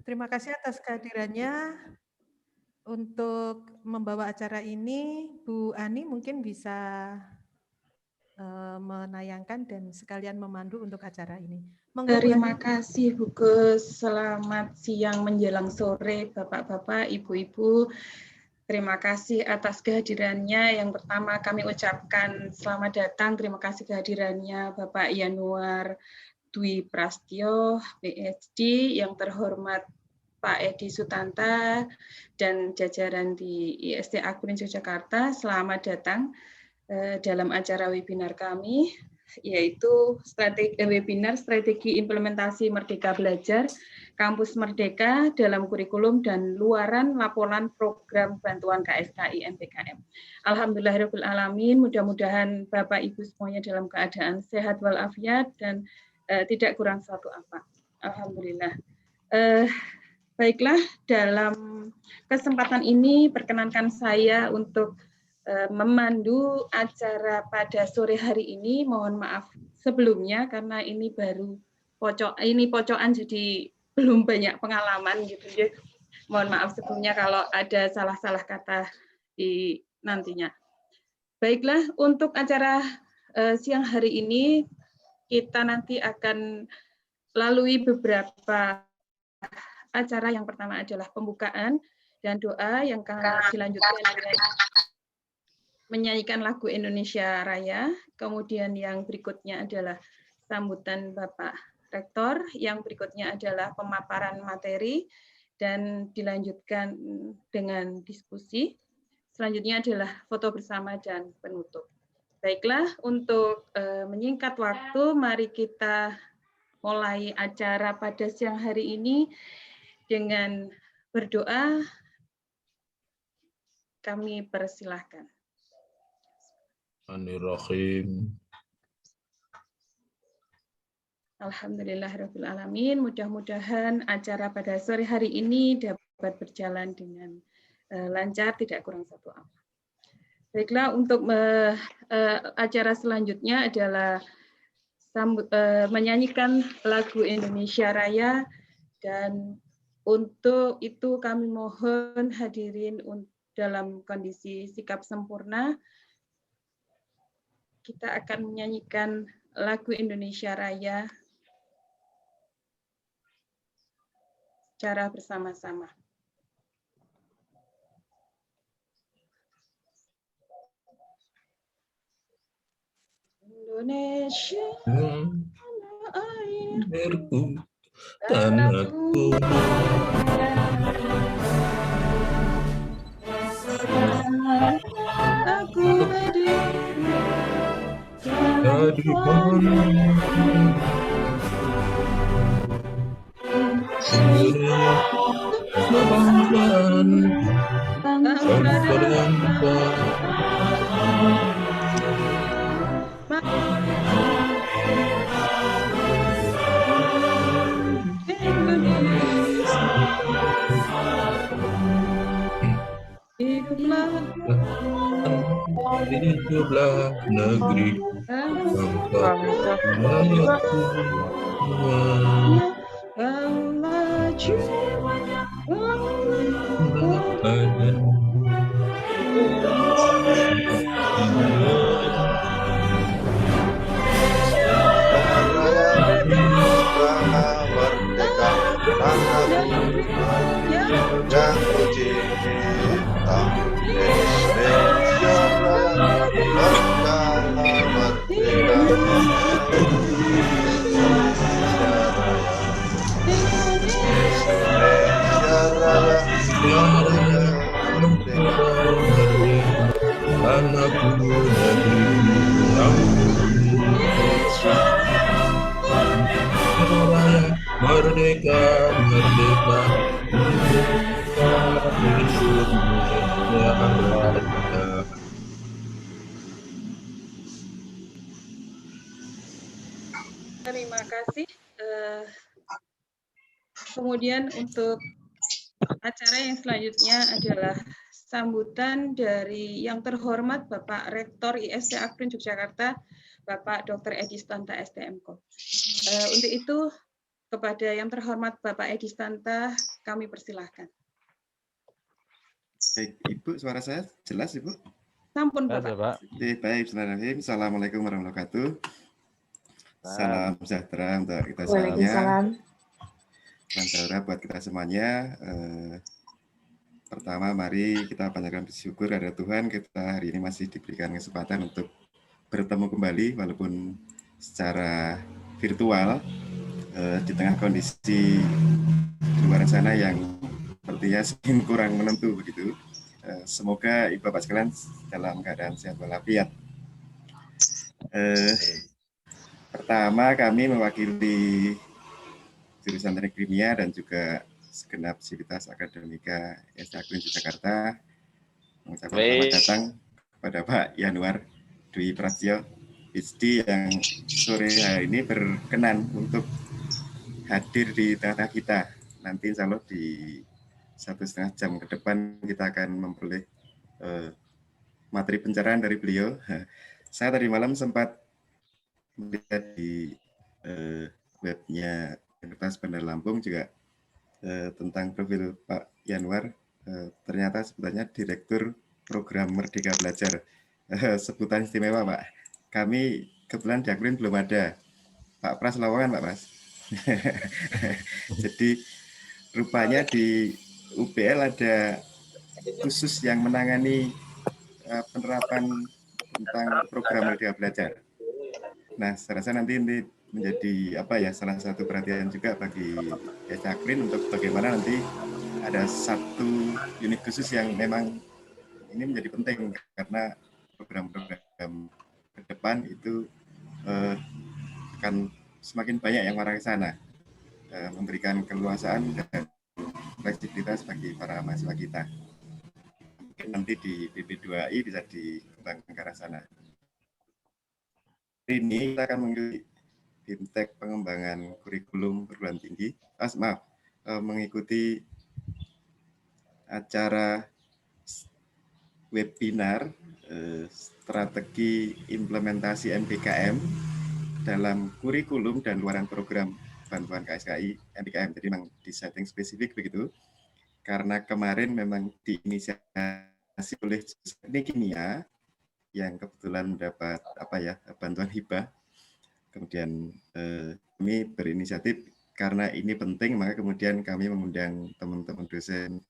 Terima kasih atas kehadirannya. Untuk membawa acara ini, Bu Ani mungkin bisa menayangkan dan sekalian memandu untuk acara ini. Monggo Bu Ani. Terima kasih Bu Gus. Selamat siang menjelang sore Bapak-bapak, Ibu-ibu. Terima kasih atas kehadirannya. Yang pertama kami ucapkan selamat datang. Terima kasih kehadirannya Bapak Yanuar Dwi Prastyo, PhD, yang terhormat Pak Edi Sutanta dan jajaran di IST Akurin Yogyakarta. Selamat datang dalam acara webinar kami, yaitu webinar strategi implementasi Merdeka Belajar Kampus Merdeka dalam kurikulum dan luaran laporan program bantuan KSKI MPKM. Alhamdulillahirrahmanirrahim, mudah-mudahan Bapak Ibu semuanya dalam keadaan sehat walafiat dan tidak kurang suatu apa. Alhamdulillah. Baiklah, dalam kesempatan ini perkenankan saya untuk memandu acara pada sore hari ini. Mohon maaf sebelumnya karena ini baru pocokan jadi belum banyak pengalaman gitu ya. Mohon maaf sebelumnya kalau ada salah-salah kata di nantinya. Baiklah, untuk acara siang hari ini kita nanti akan lalui beberapa acara. Yang pertama adalah pembukaan dan doa, yang dilanjutkan dengan menyanyikan lagu Indonesia Raya, kemudian yang berikutnya adalah sambutan Bapak Rektor, yang berikutnya adalah pemaparan materi, dan dilanjutkan dengan diskusi. Selanjutnya adalah foto bersama dan penutup. Baiklah, untuk menyingkat waktu, mari kita mulai acara pada siang hari ini dengan berdoa. Kami persilahkan. Bismillahirrahmanirrahim. Alhamdulillahirabbil alamin. Mudah-mudahan acara pada sore hari ini dapat berjalan dengan lancar, tidak kurang satu apa. Baiklah, untuk acara selanjutnya adalah menyanyikan lagu Indonesia Raya, dan untuk itu kami mohon hadirin dalam kondisi sikap sempurna. Kita akan menyanyikan lagu Indonesia Raya secara bersama-sama. Indonesia airku, tanahku, aku berdiri dari hiduplah negeri bangsa rakyatku Allah jiwanya merdeka tanahku jatuh cinta Indonesia merdeka anakku negeri merdeka merdeka Terima kasih. Kemudian untuk acara yang selanjutnya adalah sambutan dari yang terhormat Bapak Rektor IST Akurin Yogyakarta, Bapak Dr. Edi Sutanta STMK. Untuk itu Kepada yang terhormat Bapak Edi Stanta, kami persilahkan. Baik, Ibu, suara saya jelas, Ibu? Sampun, Jelas Bapak. ya, Pak. Oke, baik, bismillahirrahmanirrahim. Assalamualaikum warahmatullahi wabarakatuh. Salam sejahtera untuk kita semuanya. Waalaikumsalam. Salam sejahtera buat kita semuanya. Pertama, mari kita panjatkan bersyukur kepada Tuhan, kita hari ini masih diberikan kesempatan untuk bertemu kembali, walaupun secara virtual, di tengah kondisi di luar sana yang sepertinya semakin kurang menentu begitu. Semoga Ibu Bapak sekalian dalam keadaan sehat walafiat. Pertama, kami mewakili jurusan Teknik Kimia dan juga segenap sivitas akademika ST Jakarta mengucapkan selamat datang kepada Pak Yanuar Dwi Prasetyo PhD yang sore hari ini berkenan untuk hadir di tengah kita. Nanti insya Allah di 1,5 jam ke depan kita akan memperoleh materi pencerahan dari beliau. Saya tadi malam sempat melihat di webnya Universitas Bandar Lampung juga tentang profil Pak Yanuar. Ternyata sebenarnya Direktur Program Merdeka Belajar. Sebutan istimewa, Pak. Kami kebetulan di Akrin belum ada. Pak Pras Lawangan, Pak Pras. Jadi rupanya di UPL ada khusus yang menangani penerapan tentang program Merdeka Belajar. Nah, saya rasa nanti menjadi salah satu perhatian juga bagi Akrin untuk bagaimana nanti ada satu unit khusus yang memang ini menjadi penting karena program-program ke depan itu akan semakin banyak yang mengarah ke sana, memberikan keluasaan dan fleksibilitas bagi para mahasiswa kita. Mungkin nanti di BP2I bisa dikembangkan ke arah sana. Ini kita akan mengikuti BIMTEK pengembangan kurikulum perguruan tinggi. Mengikuti acara webinar strategi implementasi MBKM dalam kurikulum dan luaran program bantuan KSKI MBKM. Jadi memang disetting spesifik begitu. Karena kemarin memang diinisiasi oleh Teknik Kimia yang kebetulan mendapat bantuan hibah. Kemudian kami berinisiatif karena ini penting, maka kemudian kami mengundang teman-teman dosen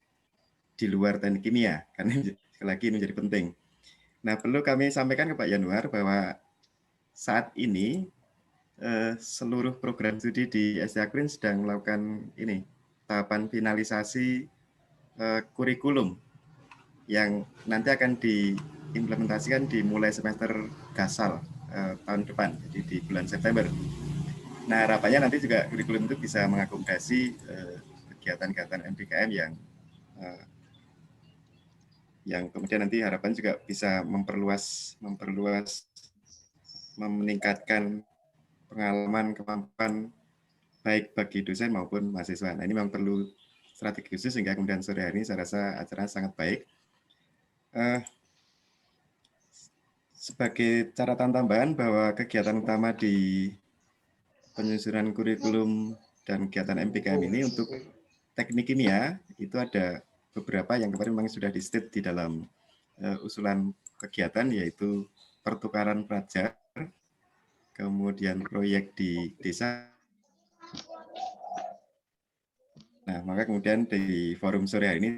di luar Teknik Kimia karena sekali lagi ini menjadi penting. Nah, perlu kami sampaikan ke Pak Yanuar bahwa saat ini seluruh program studi di ST Akrin sedang melakukan tahapan finalisasi kurikulum yang nanti akan diimplementasikan dimulai semester Gasal tahun depan, jadi di bulan September. Nah, harapannya nanti juga kurikulum itu bisa mengakomodasi kegiatan-kegiatan MBKM yang kemudian nanti harapan juga bisa meningkatkan pengalaman, kemampuan baik bagi dosen maupun mahasiswa. Nah, ini memang perlu strategi khusus sehingga kemudian sore hari ini saya rasa acara sangat baik. Sebagai catatan tambahan bahwa kegiatan utama di penyusunan kurikulum dan kegiatan MBKM ini untuk Teknik Kimia itu ada beberapa yang kemarin memang sudah di-state di dalam usulan kegiatan, yaitu pertukaran pelajar, kemudian proyek di desa. Nah, maka kemudian di forum sore hari ini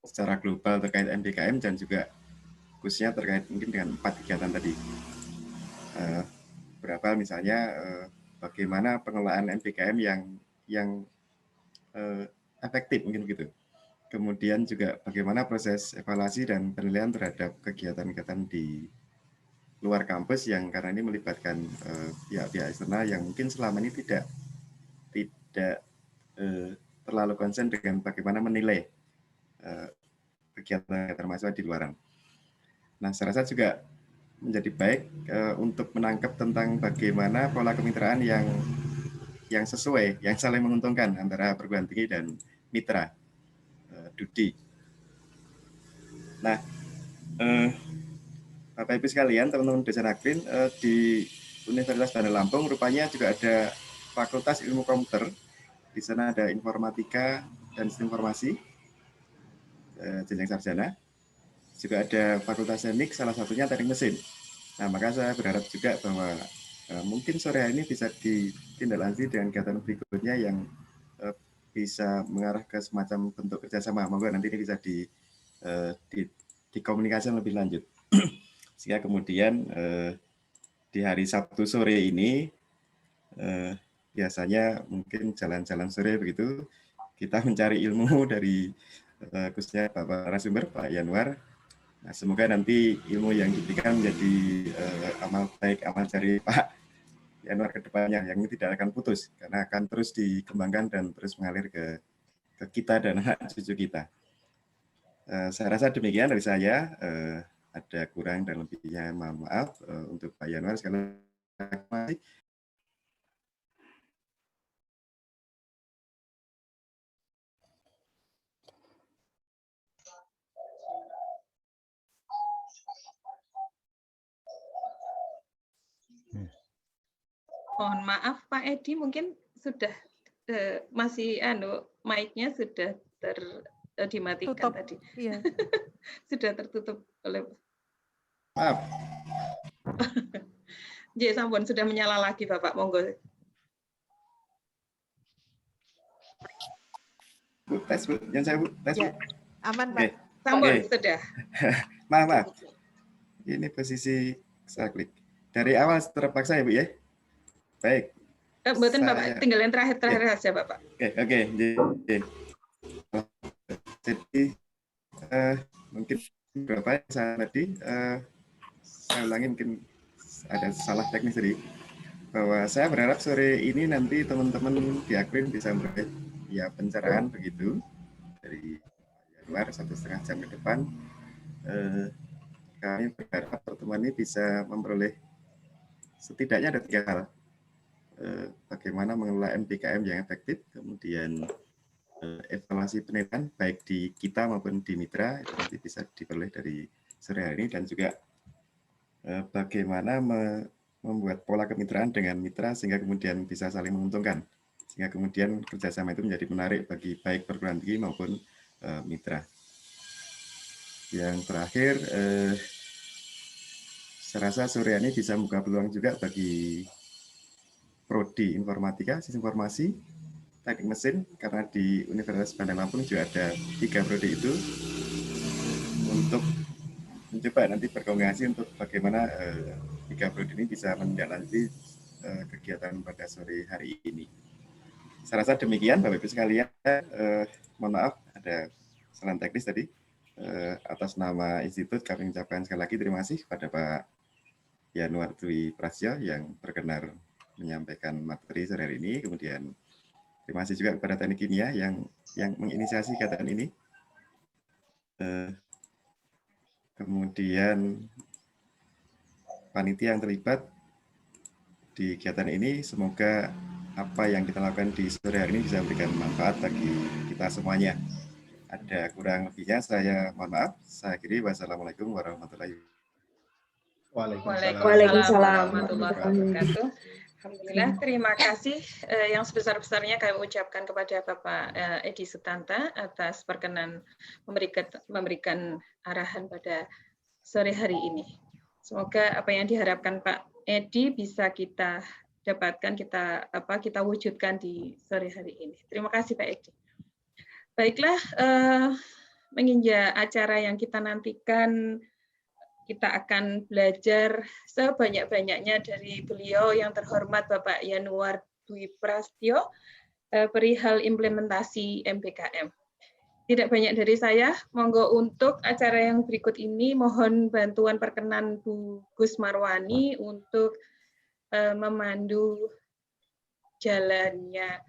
secara global terkait MBKM dan juga khususnya terkait mungkin dengan 4 kegiatan tadi. Berapa misalnya bagaimana pengelolaan MBKM yang efektif mungkin begitu. Kemudian juga bagaimana proses evaluasi dan penilaian terhadap kegiatan-kegiatan di luar kampus yang karena ini melibatkan pihak-pihak eksternal yang mungkin selama ini tidak terlalu konsen dengan bagaimana menilai kegiatan mahasiswa di luaran. Nah, saya rasa juga menjadi baik untuk menangkap tentang bagaimana pola kemitraan yang sesuai, yang saling menguntungkan antara perguruan tinggi dan mitra Dudi. Nah, Bapak Ibu sekalian, teman-teman dosen Akrin, di Universitas Bandar Lampung rupanya juga ada Fakultas Ilmu Komputer. Di sana ada informatika dan sistem informasi, jenjang sarjana. Juga ada Fakultas Teknik, salah satunya teknik mesin. Nah, maka saya berharap juga bahwa mungkin sore hari ini bisa ditindaklanjuti dengan kegiatan berikutnya yang bisa mengarah ke semacam bentuk kerjasama. Monggo nanti ini bisa dikomunikasikan lebih lanjut. Sehingga kemudian di hari Sabtu sore ini biasanya mungkin jalan-jalan sore begitu, kita mencari ilmu dari khususnya Bapak narasumber, Pak Yanuar. Nah, semoga nanti ilmu yang diberikan menjadi amal baik, amal jari Pak Yanuar ke depannya yang ini tidak akan putus karena akan terus dikembangkan dan terus mengalir ke kita dan anak cucu kita. Saya rasa demikian dari saya. Ada kurang dan lebihnya mohon maaf untuk Pak Yanuar sekali lagi. Mohon maaf Pak Edi, mungkin sudah masih mic-nya sudah dimatikan Tutup. tadi. Iya. Sudah tertutup oleh. Maaf. Jadi sampun sudah menyala lagi Bapak, monggo. Bu, tes Bu, yang saya Bu, tes Bu. Ya, aman Pak. Oke. Sampun Oke. sudah. Maaf. Ini posisi saya klik. Dari awal terpaksa ya Bu ya. Baik. Mboten Bapak, tinggal yang terakhir saja Bapak. Oke. Jadi mungkin beberapa yang saya tadi saya ulangi, mungkin ada salah teknis tadi, bahwa saya berharap sore ini nanti teman-teman di Akrin bisa memperoleh ya pencerahan begitu dari luar 1,5 jam ke depan. Kami berharap pertemuan ini bisa memperoleh setidaknya ada 3 hal. Bagaimana mengelola MPKM yang efektif, kemudian evaluasi penilaian baik di kita maupun di mitra itu nanti bisa diperoleh dari sore hari ini, dan juga bagaimana membuat pola kemitraan dengan mitra sehingga kemudian bisa saling menguntungkan, sehingga kemudian kerjasama itu menjadi menarik bagi baik perguruan tinggi maupun mitra. Yang terakhir, saya rasa sore ini bisa membuka peluang juga bagi prodi informatika, sistem informasi, teknik mesin, karena di Universitas Bandar Lampung juga ada 3 prodi itu, untuk mencoba nanti berkoordinasi untuk bagaimana 3 prodi ini bisa menindaklanjuti kegiatan pada sore hari ini. Saya rasa demikian Bapak Ibu sekalian. Mohon maaf ada kesalahan teknis tadi. Atas nama institut kami mengucapkan sekali lagi terima kasih kepada Pak Yanuar Dwi Prasyo yang berkenan menyampaikan materi sore hari ini. Kemudian terima kasih juga kepada Teknik Kimia yang menginisiasi kegiatan ini. Kemudian panitia yang terlibat di kegiatan ini, semoga apa yang kita lakukan di sore hari ini bisa memberikan manfaat bagi kita semuanya. Ada kurang lebihnya saya mohon maaf. Saya akhiri. Wassalamualaikum warahmatullahi wabarakatuh. Waalaikumsalam warahmatullahi wabarakatuh. Alhamdulillah, terima kasih yang sebesar-besarnya kami ucapkan kepada Bapak Edi Sutanta atas perkenan memberikan arahan pada sore hari ini. Semoga apa yang diharapkan Pak Edi bisa kita dapatkan, kita wujudkan di sore hari ini. Terima kasih Pak Edi. Baiklah, menginjak acara yang kita nantikan, kita akan belajar sebanyak-banyaknya dari beliau yang terhormat Bapak Yanuar Dwi Prasyo perihal implementasi MPKM. Tidak banyak dari saya, monggo untuk acara yang berikut ini mohon bantuan perkenan Bu Gus Marwani untuk memandu jalannya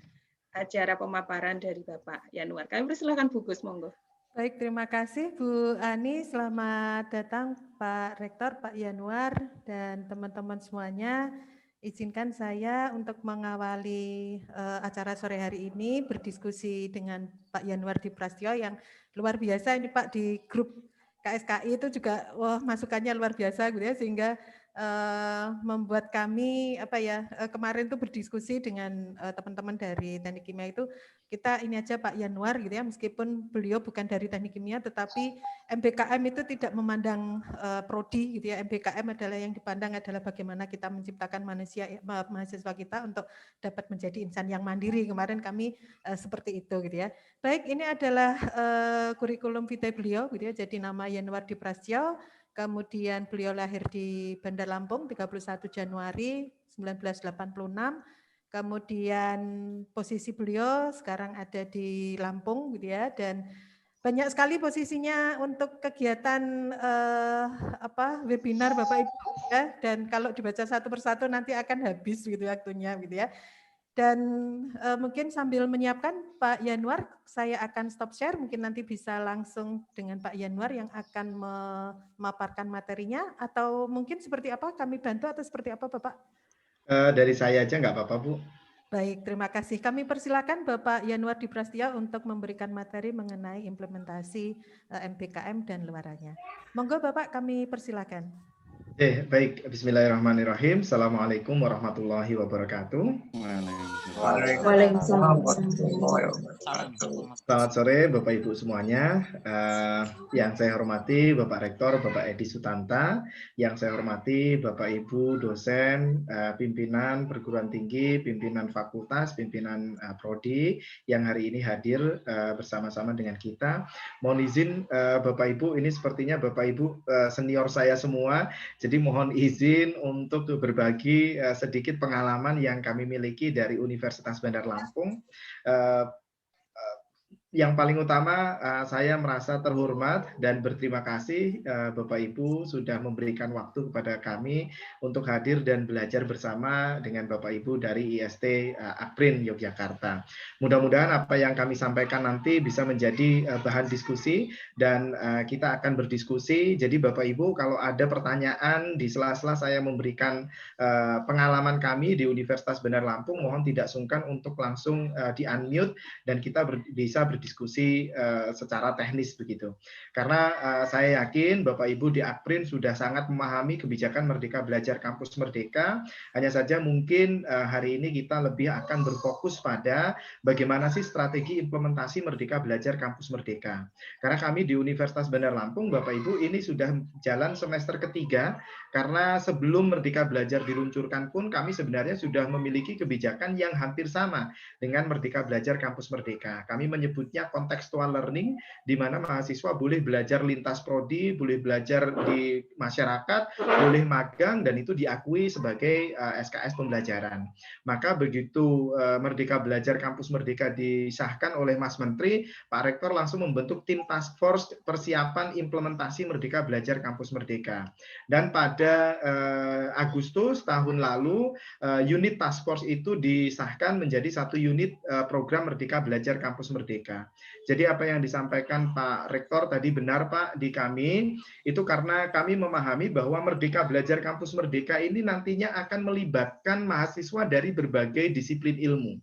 acara pemaparan dari Bapak Yanuar. Kami persilakan Bu Gus, monggo. Baik, terima kasih Bu Ani. Selamat datang Pak Rektor, Pak Yanuar, dan teman-teman semuanya. Izinkan saya untuk mengawali acara sore hari ini berdiskusi dengan Pak Yanuar Dwi Prasyo yang luar biasa ini Pak, di grup KSKI itu juga masukannya luar biasa gitu ya, sehingga membuat kami kemarin tuh berdiskusi dengan teman-teman dari teknik kimia itu, kita ini aja Pak Yanuar gitu ya, meskipun beliau bukan dari teknik kimia tetapi MBKM itu tidak memandang prodi gitu ya. MBKM adalah yang dipandang adalah bagaimana kita menciptakan mahasiswa kita untuk dapat menjadi insan yang mandiri. Kemarin kami seperti itu gitu ya. Baik, ini adalah kurikulum vitae beliau gitu ya. Jadi nama Yanuar Diprastyo. Kemudian beliau lahir di Bandar Lampung 31 Januari 1986. Kemudian posisi beliau sekarang ada di Lampung gitu ya, dan banyak sekali posisinya untuk kegiatan webinar Bapak Ibu ya, dan kalau dibaca satu persatu nanti akan habis gitu waktunya gitu ya. Dan mungkin sambil menyiapkan Pak Yanuar, saya akan stop share, mungkin nanti bisa langsung dengan Pak Yanuar yang akan memaparkan materinya, atau mungkin seperti apa, kami bantu atau seperti apa Bapak? Dari saya aja nggak apa-apa Bu. Baik, terima kasih. Kami persilakan Bapak Yanuar Diprastyo untuk memberikan materi mengenai implementasi MBKM dan luarannya. Monggo Bapak, kami persilakan. Baik, bismillahirrahmanirrahim. Assalamualaikum warahmatullahi wabarakatuh. Waalaikumsalam. Selamat sore Bapak Ibu semuanya. Yang saya hormati Bapak Rektor, Bapak Edi Sutanta. Yang saya hormati Bapak Ibu dosen, pimpinan perguruan tinggi, pimpinan fakultas, pimpinan prodi yang hari ini hadir bersama-sama dengan kita. Mohon izin Bapak Ibu, ini sepertinya Bapak Ibu senior saya semua. Jadi mohon izin untuk berbagi sedikit pengalaman yang kami miliki dari Universitas Bandar Lampung. Yang paling utama saya merasa terhormat dan berterima kasih Bapak Ibu sudah memberikan waktu kepada kami untuk hadir dan belajar bersama dengan Bapak Ibu dari IST Akprin Yogyakarta. Mudah-mudahan apa yang kami sampaikan nanti bisa menjadi bahan diskusi dan kita akan berdiskusi. Jadi Bapak Ibu kalau ada pertanyaan di sela-sela saya memberikan pengalaman kami di Universitas Bandar Lampung, mohon tidak sungkan untuk langsung di-unmute dan kita bisa berdiskusi secara teknis begitu. Karena saya yakin Bapak Ibu di Akprin sudah sangat memahami kebijakan Merdeka Belajar Kampus Merdeka. Hanya saja mungkin hari ini kita lebih akan berfokus pada bagaimana sih strategi implementasi Merdeka Belajar Kampus Merdeka. Karena kami di Universitas Bandar Lampung, Bapak Ibu, ini sudah jalan semester ketiga, karena sebelum Merdeka Belajar diluncurkan pun kami sebenarnya sudah memiliki kebijakan yang hampir sama dengan Merdeka Belajar Kampus Merdeka. Kami menyebutnya contextual learning, di mana mahasiswa boleh belajar lintas prodi, boleh belajar di masyarakat, boleh magang, dan itu diakui sebagai SKS pembelajaran. Maka begitu Merdeka Belajar Kampus Merdeka disahkan oleh Mas Menteri, Pak Rektor langsung membentuk tim task force persiapan implementasi Merdeka Belajar Kampus Merdeka. Dan pada Agustus tahun lalu, unit task force itu disahkan menjadi satu unit program Merdeka Belajar Kampus Merdeka. Jadi apa yang disampaikan Pak Rektor tadi benar Pak di kami, itu karena kami memahami bahwa Merdeka Belajar Kampus Merdeka ini nantinya akan melibatkan mahasiswa dari berbagai disiplin ilmu.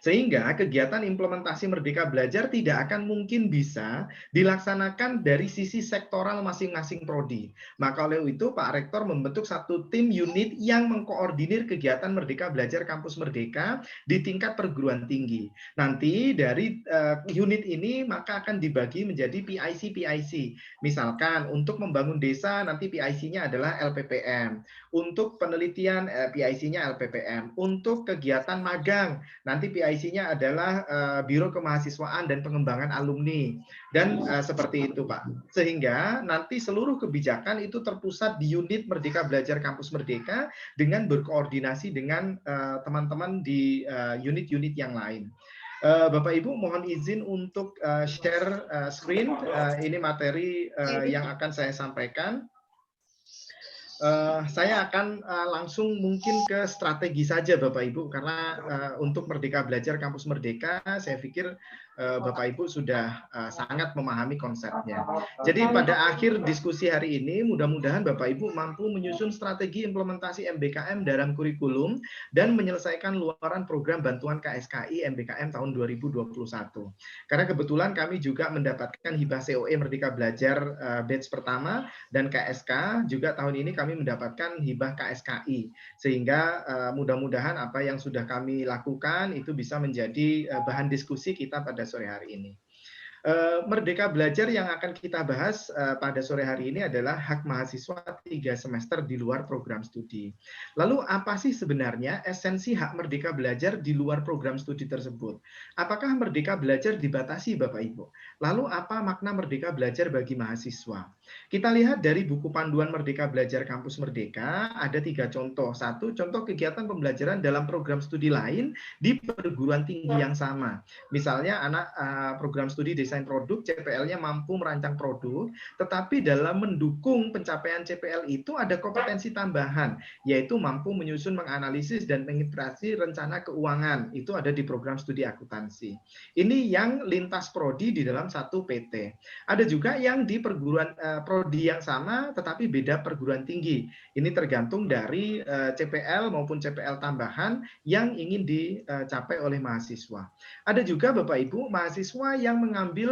Sehingga kegiatan implementasi Merdeka Belajar tidak akan mungkin bisa dilaksanakan dari sisi sektoral masing-masing prodi. Maka oleh itu Pak Rektor membentuk satu tim unit yang mengkoordinir kegiatan Merdeka Belajar Kampus Merdeka di tingkat perguruan tinggi. Nanti dari unit ini maka akan dibagi menjadi PIC. Misalkan untuk membangun desa nanti PIC-nya adalah LPPM. Untuk penelitian PIC-nya LPPM. Untuk kegiatan magang nanti PIC-nya adalah Biro Kemahasiswaan dan Pengembangan Alumni. Dan seperti itu Pak. Sehingga nanti seluruh kebijakan itu terpusat di unit Merdeka Belajar Kampus Merdeka dengan berkoordinasi dengan teman-teman di unit-unit yang lain. Bapak Ibu mohon izin untuk share screen. Ini materi yang akan saya sampaikan. Saya akan langsung mungkin ke strategi saja Bapak Ibu, karena untuk Merdeka Belajar Kampus Merdeka saya pikir Bapak Ibu sudah sangat memahami konsepnya. Jadi pada akhir diskusi hari ini, mudah-mudahan Bapak Ibu mampu menyusun strategi implementasi MBKM dalam kurikulum dan menyelesaikan luaran program bantuan KSKI MBKM tahun 2021. Karena kebetulan kami juga mendapatkan hibah COE Merdeka Belajar batch pertama, dan KSK juga tahun ini kami mendapatkan hibah KSKI. Sehingga mudah-mudahan apa yang sudah kami lakukan itu bisa menjadi bahan diskusi kita pada sore hari ini. Merdeka Belajar yang akan kita bahas pada sore hari ini adalah hak mahasiswa 3 semester di luar program studi. Lalu apa sih sebenarnya esensi hak Merdeka Belajar di luar program studi tersebut? Apakah Merdeka Belajar dibatasi Bapak Ibu? Lalu apa makna Merdeka Belajar bagi mahasiswa? Kita lihat dari buku panduan Merdeka Belajar Kampus Merdeka, ada 3 contoh. 1, contoh kegiatan pembelajaran dalam program studi lain di perguruan tinggi yang sama. Misalnya anak program studi desain produk, CPL-nya mampu merancang produk, tetapi dalam mendukung pencapaian CPL itu ada kompetensi tambahan, yaitu mampu menyusun, menganalisis, dan mengintegrasi rencana keuangan. Itu ada di program studi akuntansi. Ini yang lintas prodi di dalam satu PT. Ada juga yang di perguruan prodi yang sama, tetapi beda perguruan tinggi. Ini tergantung dari CPL maupun CPL tambahan yang ingin dicapai oleh mahasiswa. Ada juga Bapak Ibu mahasiswa yang mengambil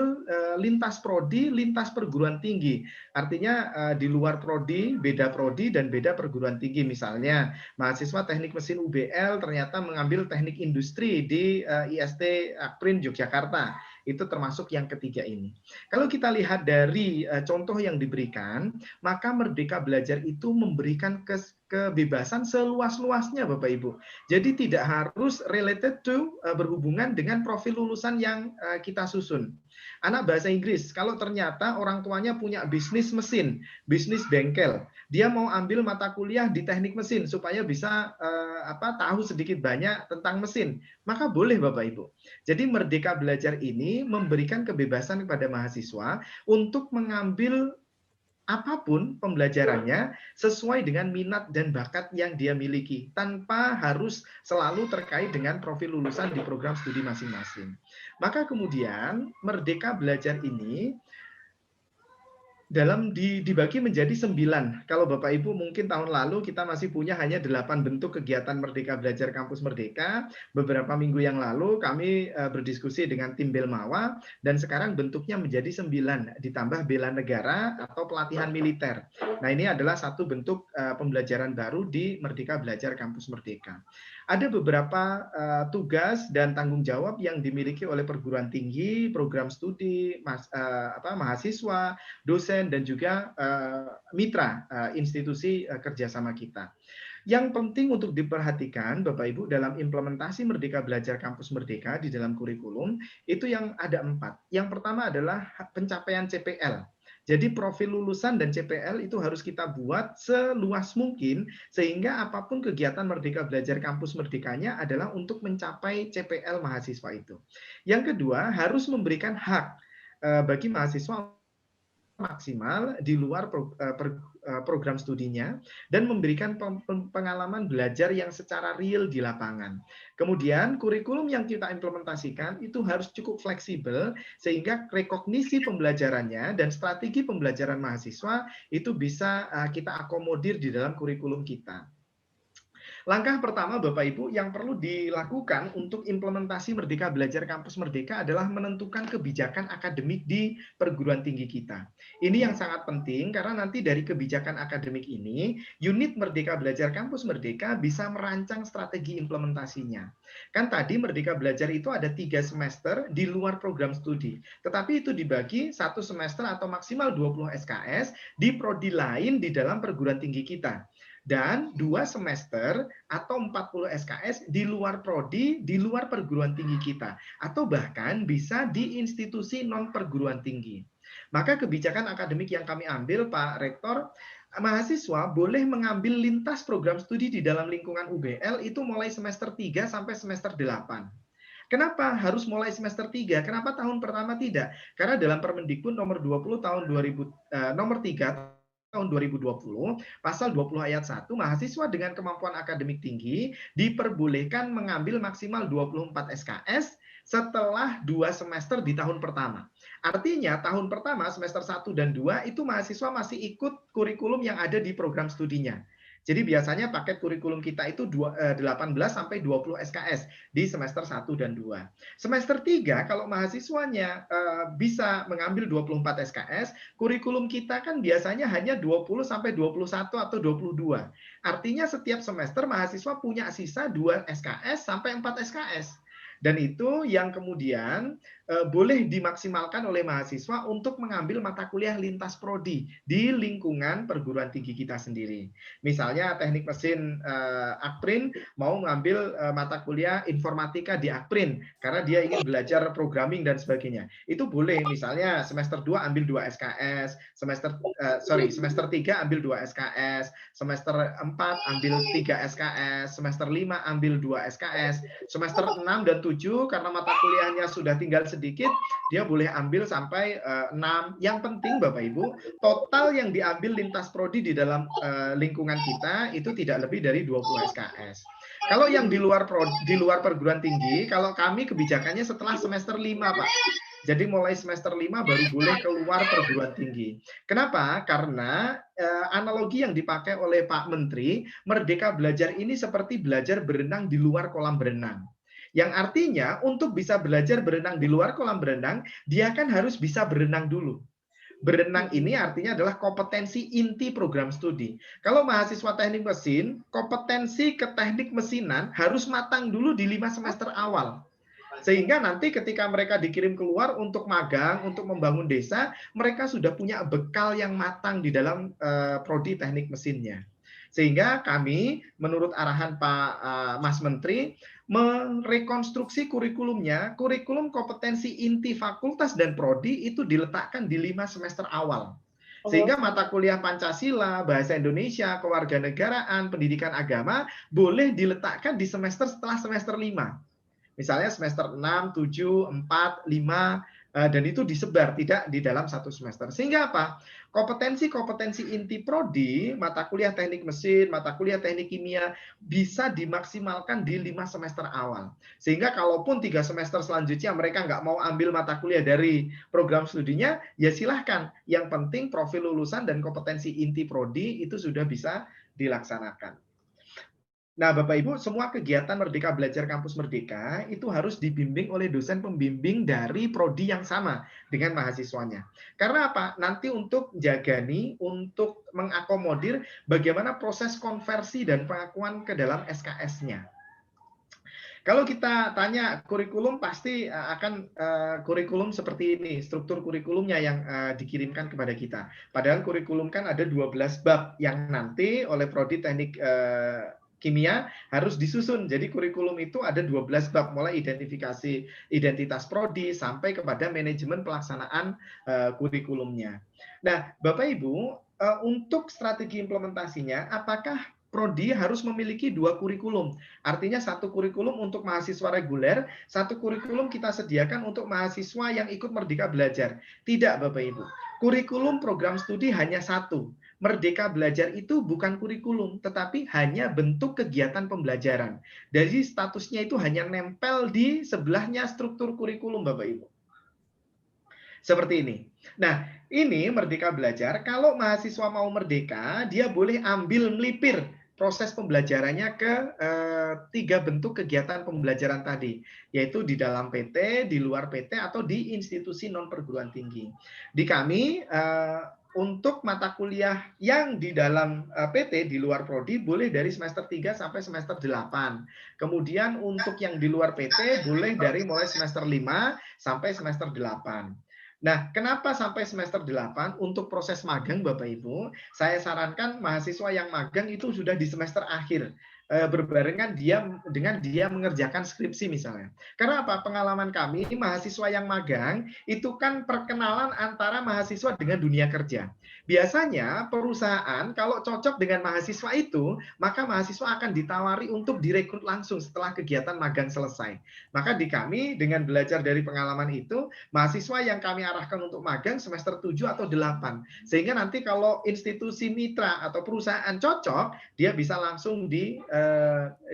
lintas prodi, lintas perguruan tinggi. Artinya di luar prodi, beda prodi dan beda perguruan tinggi. Misalnya mahasiswa teknik mesin UBL ternyata mengambil teknik industri di IST Akprin Yogyakarta. Itu termasuk yang ketiga ini. Kalau kita lihat dari contoh yang diberikan, maka Merdeka Belajar itu memberikan kebebasan seluas-luasnya Bapak Ibu. Jadi tidak harus related to berhubungan dengan profil lulusan yang kita susun. Anak bahasa Inggris, kalau ternyata orang tuanya punya bisnis mesin, bisnis bengkel, dia mau ambil mata kuliah di teknik mesin supaya bisa tahu sedikit banyak tentang mesin, maka boleh Bapak Ibu. Jadi Merdeka Belajar ini memberikan kebebasan kepada mahasiswa untuk mengambil apapun pembelajarannya sesuai dengan minat dan bakat yang dia miliki, tanpa harus selalu terkait dengan profil lulusan di program studi masing-masing. Maka kemudian Merdeka Belajar ini dibagi menjadi 9. Kalau Bapak Ibu mungkin tahun lalu kita masih punya hanya 8 bentuk kegiatan Merdeka Belajar Kampus Merdeka. Beberapa minggu yang lalu kami berdiskusi dengan tim Belmawa dan sekarang bentuknya menjadi 9 ditambah bela negara atau pelatihan militer. Nah, ini adalah satu bentuk pembelajaran baru di Merdeka Belajar Kampus Merdeka. Ada beberapa tugas dan tanggung jawab yang dimiliki oleh perguruan tinggi, program studi, mahasiswa, dosen, dan juga mitra institusi kerjasama kita. Yang penting untuk diperhatikan Bapak Ibu dalam implementasi Merdeka Belajar Kampus Merdeka di dalam kurikulum, itu yang ada 4. Yang pertama adalah pencapaian CPL. Jadi profil lulusan dan CPL itu harus kita buat seluas mungkin sehingga apapun kegiatan Merdeka Belajar Kampus Merdekanya adalah untuk mencapai CPL mahasiswa itu. Yang kedua, harus memberikan hak bagi mahasiswa maksimal di luar program studinya dan memberikan pengalaman belajar yang secara real di lapangan. Kemudian kurikulum yang kita implementasikan itu harus cukup fleksibel sehingga rekognisi pembelajarannya dan strategi pembelajaran mahasiswa itu bisa kita akomodir di dalam kurikulum kita. Langkah pertama Bapak Ibu yang perlu dilakukan untuk implementasi Merdeka Belajar Kampus Merdeka adalah menentukan kebijakan akademik di perguruan tinggi kita. Ini yang sangat penting karena nanti dari kebijakan akademik ini, unit Merdeka Belajar Kampus Merdeka bisa merancang strategi implementasinya. Kan tadi Merdeka Belajar itu ada 3 semester di luar program studi, tetapi itu dibagi 1 semester atau maksimal 20 SKS di prodi lain di dalam perguruan tinggi kita. Dan 2 semester atau 40 SKS di luar prodi, di luar perguruan tinggi kita. Atau bahkan bisa di institusi non-perguruan tinggi. Maka kebijakan akademik yang kami ambil, Pak Rektor, mahasiswa boleh mengambil lintas program studi di dalam lingkungan UBL itu mulai semester 3 sampai semester 8. Kenapa harus mulai semester 3? Kenapa tahun pertama tidak? Karena dalam Permendikbud nomor 20 tahun 2000 nomor 3 tahun 2020, pasal 20 ayat 1, mahasiswa dengan kemampuan akademik tinggi diperbolehkan mengambil maksimal 24 SKS setelah 2 semester di tahun pertama. Artinya tahun pertama semester 1 dan 2 itu mahasiswa masih ikut kurikulum yang ada di program studinya. Jadi biasanya paket kurikulum kita itu 18 sampai 20 SKS di semester 1 dan 2. Semester 3 kalau mahasiswanya bisa mengambil 24 SKS, kurikulum kita kan biasanya hanya 20 sampai 21 atau 22. Artinya setiap semester mahasiswa punya sisa 2 SKS sampai 4 SKS. Dan itu yang kemudian boleh dimaksimalkan oleh mahasiswa untuk mengambil mata kuliah lintas prodi di lingkungan perguruan tinggi kita sendiri. Misalnya teknik mesin Akprin mau mengambil mata kuliah informatika di Akprin karena dia ingin belajar programming dan sebagainya. Itu boleh, misalnya semester 2 ambil 2 SKS, semester 3 ambil 2 SKS, semester 4 ambil 3 SKS, semester 5 ambil 2 SKS, semester 6 dan 7 karena mata kuliahnya sudah tinggal sedikit, dia boleh ambil sampai 6. Yang penting Bapak Ibu, total yang diambil lintas prodi di dalam lingkungan kita itu tidak lebih dari 20 SKS. Kalau yang di luar perguruan tinggi, kalau kami kebijakannya setelah semester 5, Pak. Jadi mulai semester 5 baru boleh keluar perguruan tinggi. Kenapa? Karena analogi yang dipakai oleh Pak Menteri, Merdeka Belajar ini seperti belajar berenang di luar kolam berenang. Yang artinya untuk bisa belajar berenang di luar kolam berenang, dia kan harus bisa berenang dulu. Berenang ini artinya adalah kompetensi inti program studi. Kalau mahasiswa teknik mesin, kompetensi ke teknik mesinan harus matang dulu di 5 semester awal. Sehingga nanti ketika mereka dikirim keluar untuk magang, untuk membangun desa, mereka sudah punya bekal yang matang di dalam prodi teknik mesinnya. Sehingga kami, menurut arahan Pak Mas Menteri, merekonstruksi kurikulumnya, kurikulum kompetensi inti fakultas dan prodi itu diletakkan di 5 semester awal. Sehingga mata kuliah Pancasila, Bahasa Indonesia, Kewarganegaraan, Pendidikan Agama boleh diletakkan di semester setelah semester 5. Misalnya semester 6, 7, 4, 5, dan itu disebar, tidak di dalam 1 semester. Sehingga apa? Kompetensi-kompetensi inti prodi, mata kuliah teknik mesin, mata kuliah teknik kimia, bisa dimaksimalkan di 5 semester awal. Sehingga kalaupun 3 semester selanjutnya mereka nggak mau ambil mata kuliah dari program studinya, ya silahkan. Yang penting profil lulusan dan kompetensi inti prodi itu sudah bisa dilaksanakan. Nah, Bapak Ibu, semua kegiatan Merdeka Belajar Kampus Merdeka itu harus dibimbing oleh dosen pembimbing dari prodi yang sama dengan mahasiswanya. Karena apa? Nanti untuk jagani, untuk mengakomodir bagaimana proses konversi dan pengakuan ke dalam SKS-nya. Kalau kita tanya kurikulum, pasti akan kurikulum seperti ini, struktur kurikulumnya yang dikirimkan kepada kita. Padahal kurikulum kan ada 12 bab yang nanti oleh prodi teknik kimia harus disusun. Jadi kurikulum itu ada 12 bab, mulai identifikasi identitas prodi sampai kepada manajemen pelaksanaan kurikulumnya. Nah, Bapak Ibu, untuk strategi implementasinya, apakah prodi harus memiliki 2 kurikulum? Artinya 1 kurikulum untuk mahasiswa reguler, 1 kurikulum kita sediakan untuk mahasiswa yang ikut Merdeka Belajar. Tidak, Bapak Ibu. Kurikulum program studi hanya 1. Merdeka Belajar itu bukan kurikulum, tetapi hanya bentuk kegiatan pembelajaran. Jadi statusnya itu hanya nempel di sebelahnya struktur kurikulum, Bapak Ibu. Seperti ini. Nah, ini Merdeka Belajar, kalau mahasiswa mau merdeka, dia boleh ambil melipir proses pembelajarannya ke 3 bentuk kegiatan pembelajaran tadi, yaitu di dalam PT, di luar PT, atau di institusi non perguruan tinggi. Di kami, untuk mata kuliah yang di dalam PT di luar prodi boleh dari semester 3 sampai semester 8. Kemudian untuk yang di luar PT boleh dari mulai semester 5 sampai semester 8. Nah, kenapa sampai semester 8? Untuk proses magang Bapak Ibu, saya sarankan mahasiswa yang magang itu sudah di semester akhir. Berbarengan dengan dia mengerjakan skripsi misalnya. Karena apa? Pengalaman kami, mahasiswa yang magang itu kan perkenalan antara mahasiswa dengan dunia kerja. Biasanya perusahaan kalau cocok dengan mahasiswa itu, maka mahasiswa akan ditawari untuk direkrut langsung setelah kegiatan magang selesai. Maka di kami dengan belajar dari pengalaman itu, mahasiswa yang kami arahkan untuk magang semester 7 atau 8. Sehingga nanti kalau institusi mitra atau perusahaan cocok, dia bisa langsung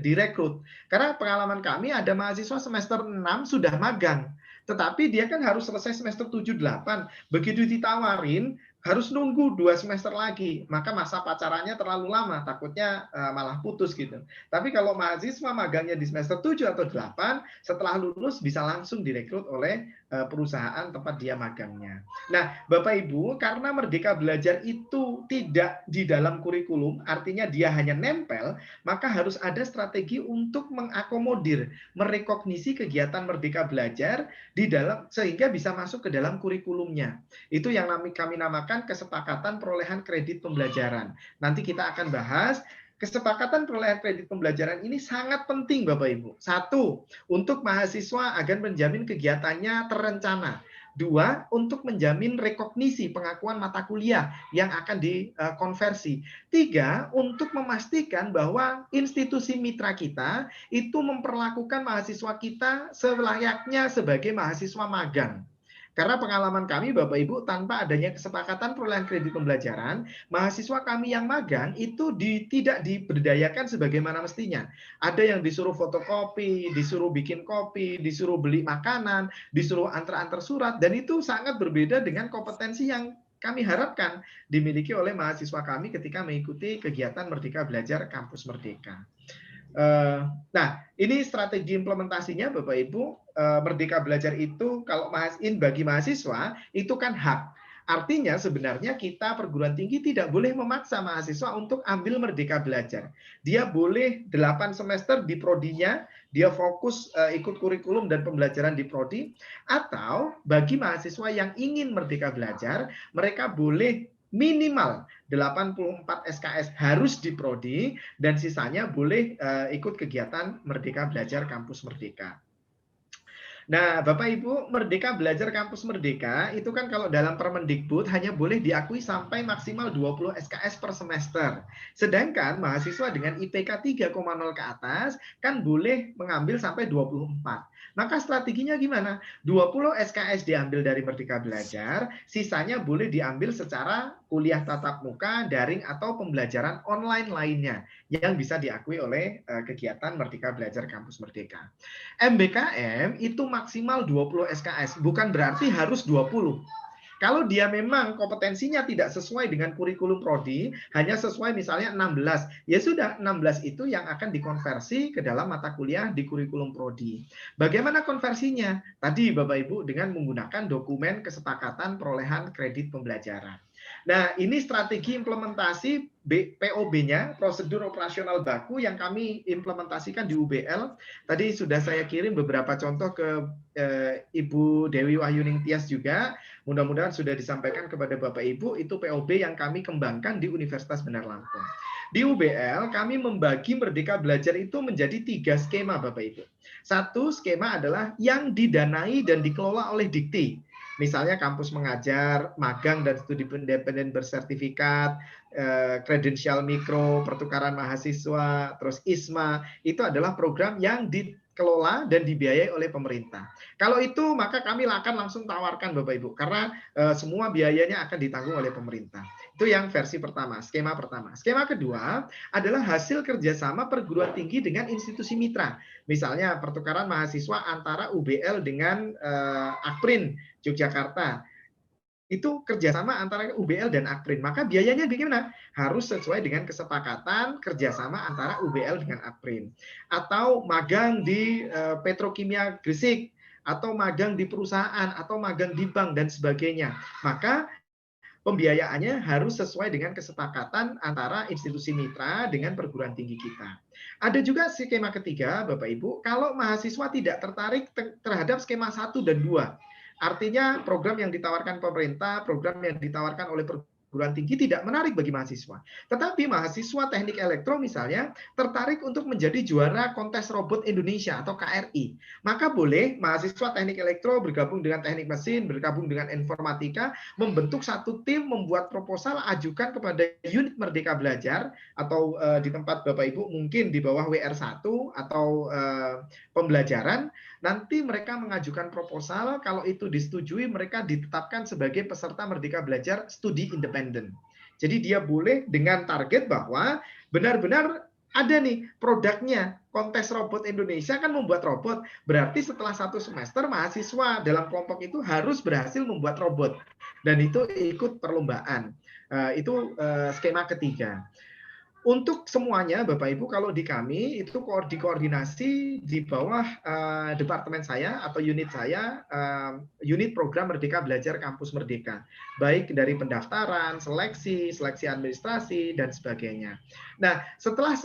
direkrut. Karena pengalaman kami ada mahasiswa semester 6 sudah magang, tetapi dia kan harus selesai semester 7-8. Begitu ditawarin, harus nunggu 2 semester lagi, maka masa pacarannya terlalu lama, takutnya malah putus gitu. Tapi kalau mahasiswa magangnya di semester 7 atau 8, setelah lulus bisa langsung direkrut oleh perusahaan tempat dia magangnya. Nah, Bapak Ibu, karena Merdeka Belajar itu tidak di dalam kurikulum, artinya dia hanya nempel, maka harus ada strategi untuk mengakomodir, merekognisi kegiatan Merdeka Belajar di dalam sehingga bisa masuk ke dalam kurikulumnya. Itu yang kami namakan kesepakatan perolehan kredit pembelajaran. Nanti kita akan bahas. Kesepakatan perolehan kredit pembelajaran ini sangat penting Bapak Ibu. 1, untuk mahasiswa agar menjamin kegiatannya terencana. 2, untuk menjamin rekognisi pengakuan mata kuliah yang akan dikonversi. 3, untuk memastikan bahwa institusi mitra kita itu memperlakukan mahasiswa kita selayaknya sebagai mahasiswa magang. Karena pengalaman kami Bapak Ibu, tanpa adanya kesepakatan perolehan kredit pembelajaran, mahasiswa kami yang magang itu tidak diberdayakan sebagaimana mestinya. Ada yang disuruh fotokopi, disuruh bikin kopi, disuruh beli makanan, disuruh antar-antar surat, dan itu sangat berbeda dengan kompetensi yang kami harapkan dimiliki oleh mahasiswa kami ketika mengikuti kegiatan Merdeka Belajar Kampus Merdeka. Nah, ini strategi implementasinya Bapak Ibu. Merdeka Belajar itu kalau bagi mahasiswa itu kan hak. Artinya sebenarnya kita perguruan tinggi tidak boleh memaksa mahasiswa untuk ambil Merdeka Belajar. Dia boleh 8 semester di prodinya, dia fokus ikut kurikulum dan pembelajaran di prodi, atau bagi mahasiswa yang ingin Merdeka Belajar, mereka boleh minimal 84 SKS harus di prodi dan sisanya boleh ikut kegiatan Merdeka Belajar Kampus Merdeka. Nah, Bapak Ibu, Merdeka Belajar Kampus Merdeka itu kan kalau dalam Permendikbud hanya boleh diakui sampai maksimal 20 SKS per semester. Sedangkan mahasiswa dengan IPK 3,0 ke atas kan boleh mengambil sampai 24. Maka strateginya gimana? 20 SKS diambil dari Merdeka Belajar, sisanya boleh diambil secara kuliah tatap muka, daring, atau pembelajaran online lainnya yang bisa diakui oleh kegiatan Merdeka Belajar Kampus Merdeka. MBKM itu maksimal 20 SKS, bukan berarti harus 20. Kalau dia memang kompetensinya tidak sesuai dengan kurikulum prodi, hanya sesuai misalnya 16, ya sudah 16 itu yang akan dikonversi ke dalam mata kuliah di kurikulum prodi. Bagaimana konversinya? Tadi Bapak Ibu dengan menggunakan dokumen kesepakatan perolehan kredit pembelajaran. Nah, ini strategi implementasi POB-nya, prosedur operasional baku yang kami implementasikan di UBL. Tadi sudah saya kirim beberapa contoh ke Ibu Dewi Wahyuning Tias juga. Mudah-mudahan sudah disampaikan kepada Bapak Ibu, itu POB yang kami kembangkan di Universitas Bandar Lampung. Di UBL, kami membagi Merdeka Belajar itu menjadi 3 skema Bapak Ibu. 1 skema adalah yang didanai dan dikelola oleh Dikti. Misalnya kampus mengajar, magang dan studi independen bersertifikat, kredensial mikro, pertukaran mahasiswa, terus ISMA, itu adalah program yang dikelola dan dibiayai oleh pemerintah. Kalau itu maka kami akan langsung tawarkan Bapak Ibu, karena semua biayanya akan ditanggung oleh pemerintah. Itu yang versi pertama, skema pertama. Skema kedua adalah hasil kerjasama perguruan tinggi dengan institusi mitra. Misalnya pertukaran mahasiswa antara UBL dengan Akprin Yogyakarta. Itu kerjasama antara UBL dan Akprin. Maka biayanya bagaimana? Harus sesuai dengan kesepakatan kerjasama antara UBL dengan Akprin. Atau magang di Petrokimia Gresik, atau magang di perusahaan, atau magang di bank, dan sebagainya. Maka pembiayaannya harus sesuai dengan kesepakatan antara institusi mitra dengan perguruan tinggi kita. Ada juga skema ketiga, Bapak Ibu, kalau mahasiswa tidak tertarik terhadap skema 1 dan 2. Artinya program yang ditawarkan pemerintah, program yang ditawarkan oleh perguruan tinggi tidak menarik bagi mahasiswa. Tetapi mahasiswa teknik elektro misalnya tertarik untuk menjadi juara kontes robot Indonesia atau KRI. Maka boleh mahasiswa teknik elektro bergabung dengan teknik mesin, bergabung dengan informatika, membentuk satu tim, membuat proposal, ajukan kepada unit Merdeka Belajar, atau di tempat Bapak Ibu mungkin di bawah WR1 atau pembelajaran. Nanti mereka mengajukan proposal, kalau itu disetujui mereka ditetapkan sebagai peserta Merdeka Belajar studi independen. Jadi dia boleh dengan target bahwa benar-benar ada nih produknya. Kontes Robot Indonesia kan membuat robot. Berarti setelah 1 semester mahasiswa dalam kelompok itu harus berhasil membuat robot. Dan itu ikut perlombaan. Itu skema ketiga. Untuk semuanya, Bapak Ibu, kalau di kami itu dikoordinasi di bawah departemen saya atau unit saya, unit program Merdeka Belajar Kampus Merdeka, baik dari pendaftaran, seleksi administrasi dan sebagainya. Nah, setelah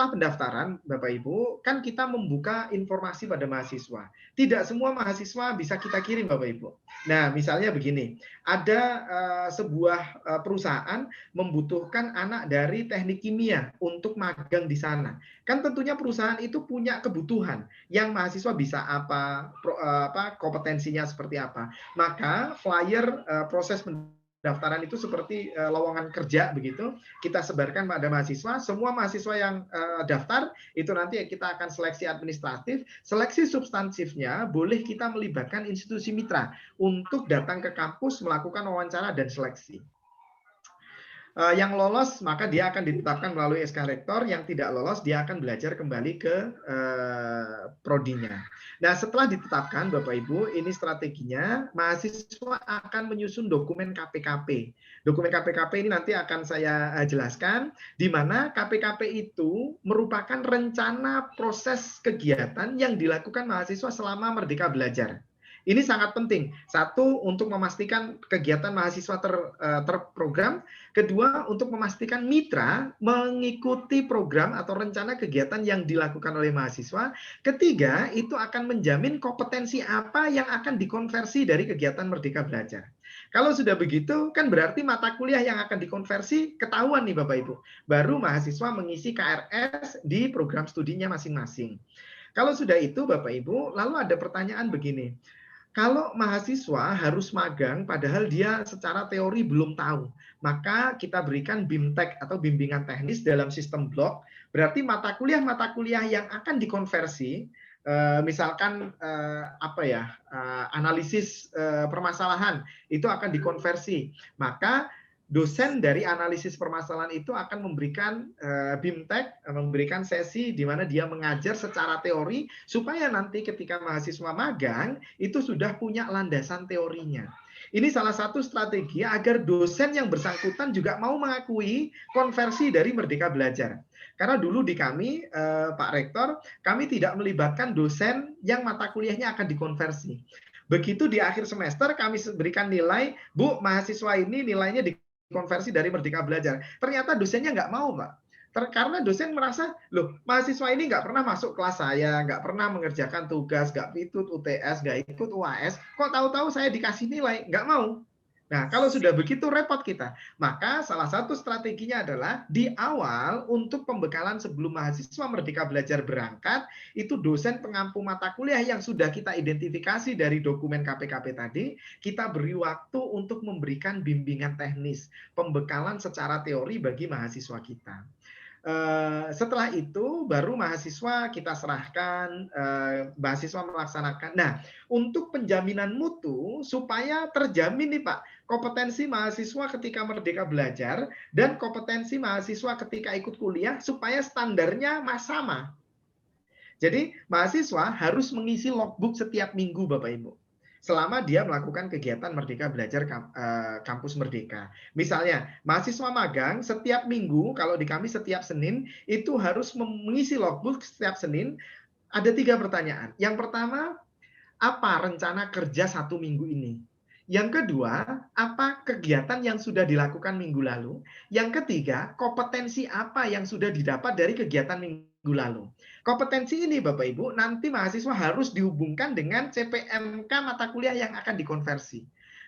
pendaftaran, Bapak Ibu, kan kita membuka informasi pada mahasiswa. Tidak semua mahasiswa bisa kita kirim, Bapak Ibu. Nah, misalnya begini, ada sebuah perusahaan membutuhkan anak dari teknik kimia untuk magang di sana. Kan tentunya perusahaan itu punya kebutuhan yang mahasiswa bisa apa, kompetensinya seperti apa. Maka flyer proses pendaftaran itu seperti lowongan kerja begitu, kita sebarkan pada mahasiswa. Semua mahasiswa yang daftar itu nanti kita akan seleksi administratif, seleksi substansifnya boleh kita melibatkan institusi mitra untuk datang ke kampus melakukan wawancara dan seleksi. Yang lolos maka dia akan ditetapkan melalui SK Rektor, yang tidak lolos dia akan belajar kembali ke prodinya. Nah, setelah ditetapkan Bapak Ibu, ini strateginya, mahasiswa akan menyusun dokumen KPKP. Dokumen KPKP ini nanti akan saya jelaskan, di mana KPKP itu merupakan rencana proses kegiatan yang dilakukan mahasiswa selama Merdeka Belajar. Ini sangat penting. Satu, untuk memastikan kegiatan mahasiswa terprogram. Kedua, untuk memastikan mitra mengikuti program atau rencana kegiatan yang dilakukan oleh mahasiswa. Ketiga, itu akan menjamin kompetensi apa yang akan dikonversi dari kegiatan Merdeka Belajar. Kalau sudah begitu, kan berarti mata kuliah yang akan dikonversi ketahuan nih Bapak Ibu. Baru mahasiswa mengisi KRS di program studinya masing-masing. Kalau sudah itu Bapak Ibu, lalu ada pertanyaan begini. Kalau mahasiswa harus magang padahal dia secara teori belum tahu, maka kita berikan BIMTEK atau bimbingan teknis dalam sistem blok. Berarti mata kuliah yang akan dikonversi, misalkan analisis permasalahan itu akan dikonversi. Maka dosen dari analisis permasalahan itu akan memberikan BIMTEK, memberikan sesi di mana dia mengajar secara teori supaya nanti ketika mahasiswa magang itu sudah punya landasan teorinya. Ini salah satu strategi agar dosen yang bersangkutan juga mau mengakui konversi dari Merdeka Belajar. Karena dulu di kami, Pak Rektor, kami tidak melibatkan dosen yang mata kuliahnya akan dikonversi. Begitu di akhir semester kami berikan nilai, Bu, mahasiswa ini nilainya konversi dari Merdeka Belajar. Ternyata dosennya nggak mau, Pak. Karena dosen merasa, loh, mahasiswa ini nggak pernah masuk kelas saya, nggak pernah mengerjakan tugas, nggak ikut UTS, nggak ikut UAS, kok tahu-tahu saya dikasih nilai, nggak mau. Nah, kalau sudah begitu repot kita. Maka salah satu strateginya adalah di awal untuk pembekalan sebelum mahasiswa Merdeka Belajar berangkat, itu dosen pengampu mata kuliah yang sudah kita identifikasi dari dokumen KPKP tadi, kita beri waktu untuk memberikan bimbingan teknis, pembekalan secara teori bagi mahasiswa kita. Setelah itu baru mahasiswa kita serahkan, mahasiswa melaksanakan. Nah, untuk penjaminan mutu supaya terjamin nih Pak, kompetensi mahasiswa ketika Merdeka Belajar dan kompetensi mahasiswa ketika ikut kuliah supaya standarnya sama. Jadi mahasiswa harus mengisi logbook setiap minggu Bapak Ibu, selama dia melakukan kegiatan Merdeka Belajar Kampus Merdeka. Misalnya, mahasiswa magang setiap minggu, kalau di kami setiap Senin, itu harus mengisi logbook setiap Senin. Ada 3 pertanyaan. Yang pertama, apa rencana kerja 1 minggu ini? Yang kedua, apa kegiatan yang sudah dilakukan minggu lalu? Yang ketiga, kompetensi apa yang sudah didapat dari kegiatan minggu lalu? Kompetensi ini Bapak Ibu nanti mahasiswa harus dihubungkan dengan CPMK mata kuliah yang akan dikonversi.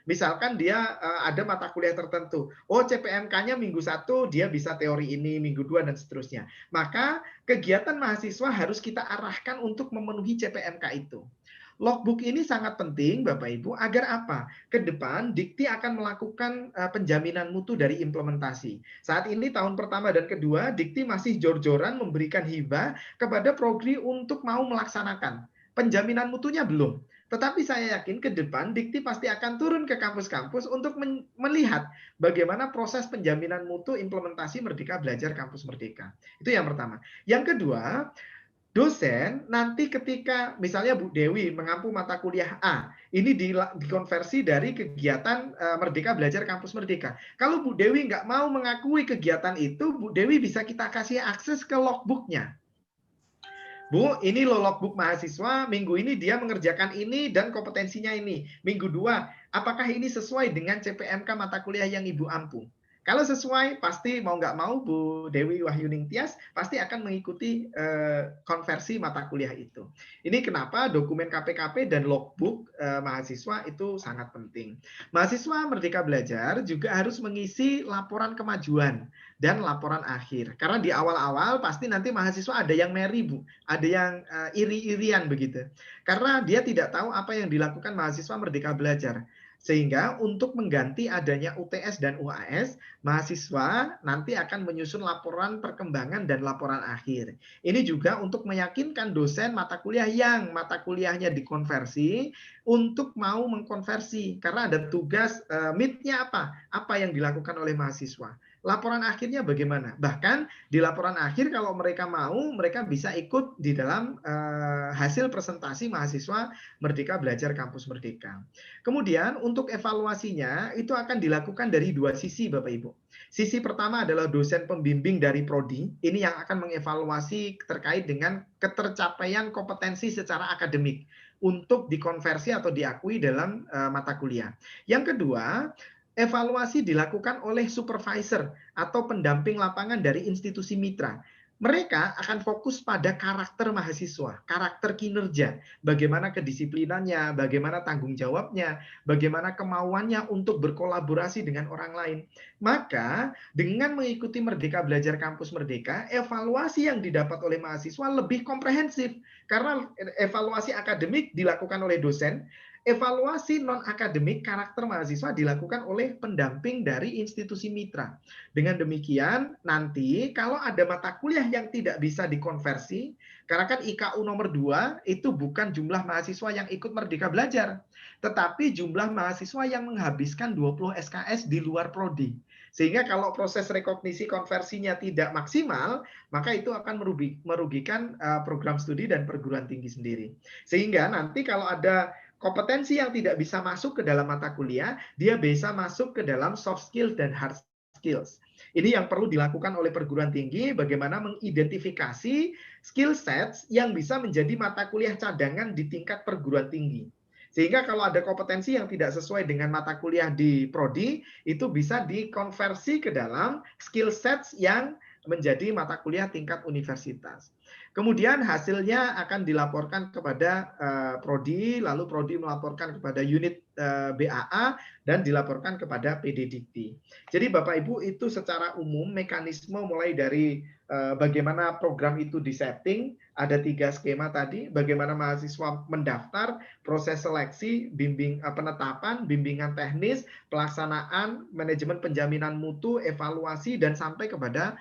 Misalkan dia ada mata kuliah tertentu, oh CPMK-nya minggu 1 dia bisa teori ini, minggu 2 dan seterusnya. Maka kegiatan mahasiswa harus kita arahkan untuk memenuhi CPMK itu. Logbook ini sangat penting Bapak Ibu agar apa? Ke depan Dikti akan melakukan penjaminan mutu dari implementasi. Saat ini tahun pertama dan kedua Dikti masih jor-joran memberikan hibah kepada prodi untuk mau melaksanakan. Penjaminan mutunya belum. Tetapi saya yakin ke depan Dikti pasti akan turun ke kampus-kampus untuk melihat bagaimana proses penjaminan mutu implementasi Merdeka Belajar Kampus Merdeka. Itu yang pertama. Yang kedua, dosen nanti ketika misalnya Bu Dewi mengampu mata kuliah A, ini dikonversi dari kegiatan Merdeka Belajar Kampus Merdeka. Kalau Bu Dewi nggak mau mengakui kegiatan itu, Bu Dewi bisa kita kasih akses ke logbooknya. Bu, ini lo logbook mahasiswa, minggu ini dia mengerjakan ini dan kompetensinya ini. Minggu 2, apakah ini sesuai dengan CPMK mata kuliah yang Ibu ampu? Kalau sesuai, pasti mau nggak mau Bu Dewi Wahyuning Tias pasti akan mengikuti konversi mata kuliah itu. Ini kenapa dokumen KPKP dan logbook mahasiswa itu sangat penting. Mahasiswa Merdeka Belajar juga harus mengisi laporan kemajuan dan laporan akhir. Karena di awal-awal pasti nanti mahasiswa ada yang meri, Bu. Ada yang iri-irian begitu. Karena dia tidak tahu apa yang dilakukan mahasiswa Merdeka Belajar. Sehingga untuk mengganti adanya UTS dan UAS, mahasiswa nanti akan menyusun laporan perkembangan dan laporan akhir. Ini juga untuk meyakinkan dosen mata kuliah yang mata kuliahnya dikonversi untuk mau mengkonversi. Karena ada tugas MIT-nya apa yang dilakukan oleh mahasiswa. Laporan akhirnya bagaimana? Bahkan di laporan akhir kalau mereka mau, mereka bisa ikut di dalam hasil presentasi mahasiswa Merdeka Belajar Kampus Merdeka. Kemudian untuk evaluasinya itu akan dilakukan dari 2 sisi Bapak Ibu. Sisi pertama adalah dosen pembimbing dari Prodi, ini yang akan mengevaluasi terkait dengan ketercapaian kompetensi secara akademik untuk dikonversi atau diakui dalam mata kuliah. Yang kedua, evaluasi dilakukan oleh supervisor atau pendamping lapangan dari institusi mitra. Mereka akan fokus pada karakter mahasiswa, karakter kinerja, bagaimana kedisiplinannya, bagaimana tanggung jawabnya, bagaimana kemauannya untuk berkolaborasi dengan orang lain. Maka dengan mengikuti Merdeka Belajar Kampus Merdeka, evaluasi yang didapat oleh mahasiswa lebih komprehensif. Karena evaluasi akademik dilakukan oleh dosen, evaluasi non-akademik karakter mahasiswa dilakukan oleh pendamping dari institusi mitra. Dengan demikian, nanti kalau ada mata kuliah yang tidak bisa dikonversi, karena kan IKU nomor 2 itu bukan jumlah mahasiswa yang ikut Merdeka Belajar, tetapi jumlah mahasiswa yang menghabiskan 20 SKS di luar prodi. Sehingga kalau proses rekognisi konversinya tidak maksimal, maka itu akan merugikan program studi dan perguruan tinggi sendiri. Sehingga nanti kalau ada kompetensi yang tidak bisa masuk ke dalam mata kuliah, dia bisa masuk ke dalam soft skills dan hard skills. Ini yang perlu dilakukan oleh perguruan tinggi, bagaimana mengidentifikasi skill sets yang bisa menjadi mata kuliah cadangan di tingkat perguruan tinggi. Sehingga kalau ada kompetensi yang tidak sesuai dengan mata kuliah di prodi, itu bisa dikonversi ke dalam skill sets yang menjadi mata kuliah tingkat universitas. Kemudian hasilnya akan dilaporkan kepada prodi, lalu prodi melaporkan kepada unit BAA dan dilaporkan kepada PD Dikti. Jadi Bapak Ibu itu secara umum mekanisme mulai dari bagaimana program itu disetting, ada 3 skema tadi, bagaimana mahasiswa mendaftar, proses seleksi, penetapan, bimbingan teknis, pelaksanaan, manajemen penjaminan mutu, evaluasi, dan sampai kepada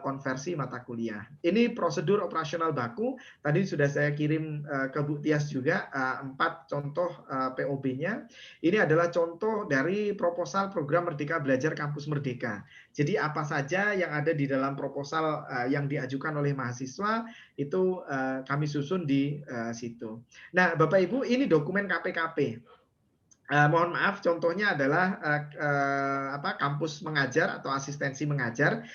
konversi mata kuliah. Ini prosedur operasional baku, tadi sudah saya kirim ke Bu Tias juga 4 contoh POB-nya. Ini adalah contoh dari proposal program Merdeka Belajar Kampus Merdeka. Jadi apa saja yang ada di dalam proposal yang diajukan oleh mahasiswa itu kami susun di situ. Nah, Bapak Ibu, ini dokumen KPKP. Mohon maaf, contohnya adalah kampus mengajar atau asistensi mengajar.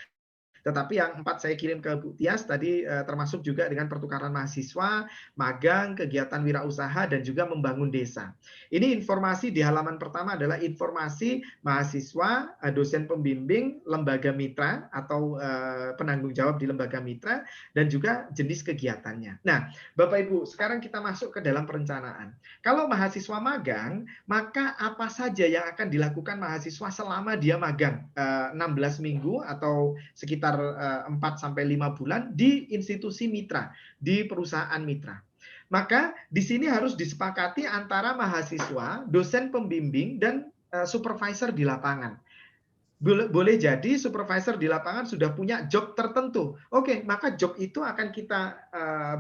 Tetapi yang 4 saya kirim ke Bu Tias tadi termasuk juga dengan pertukaran mahasiswa, magang, kegiatan wirausaha, dan juga membangun desa. Ini informasi di halaman pertama adalah informasi mahasiswa, dosen pembimbing, lembaga mitra atau penanggung jawab di lembaga mitra, dan juga jenis kegiatannya. Nah, Bapak Ibu, sekarang kita masuk ke dalam perencanaan. Kalau mahasiswa magang, maka apa saja yang akan dilakukan mahasiswa selama dia magang 16 minggu atau sekitar 4-5 bulan di institusi mitra, di perusahaan mitra. Maka di sini harus disepakati antara mahasiswa, dosen pembimbing, dan supervisor di lapangan. boleh jadi supervisor di lapangan sudah punya job tertentu. Oke, maka job itu akan kita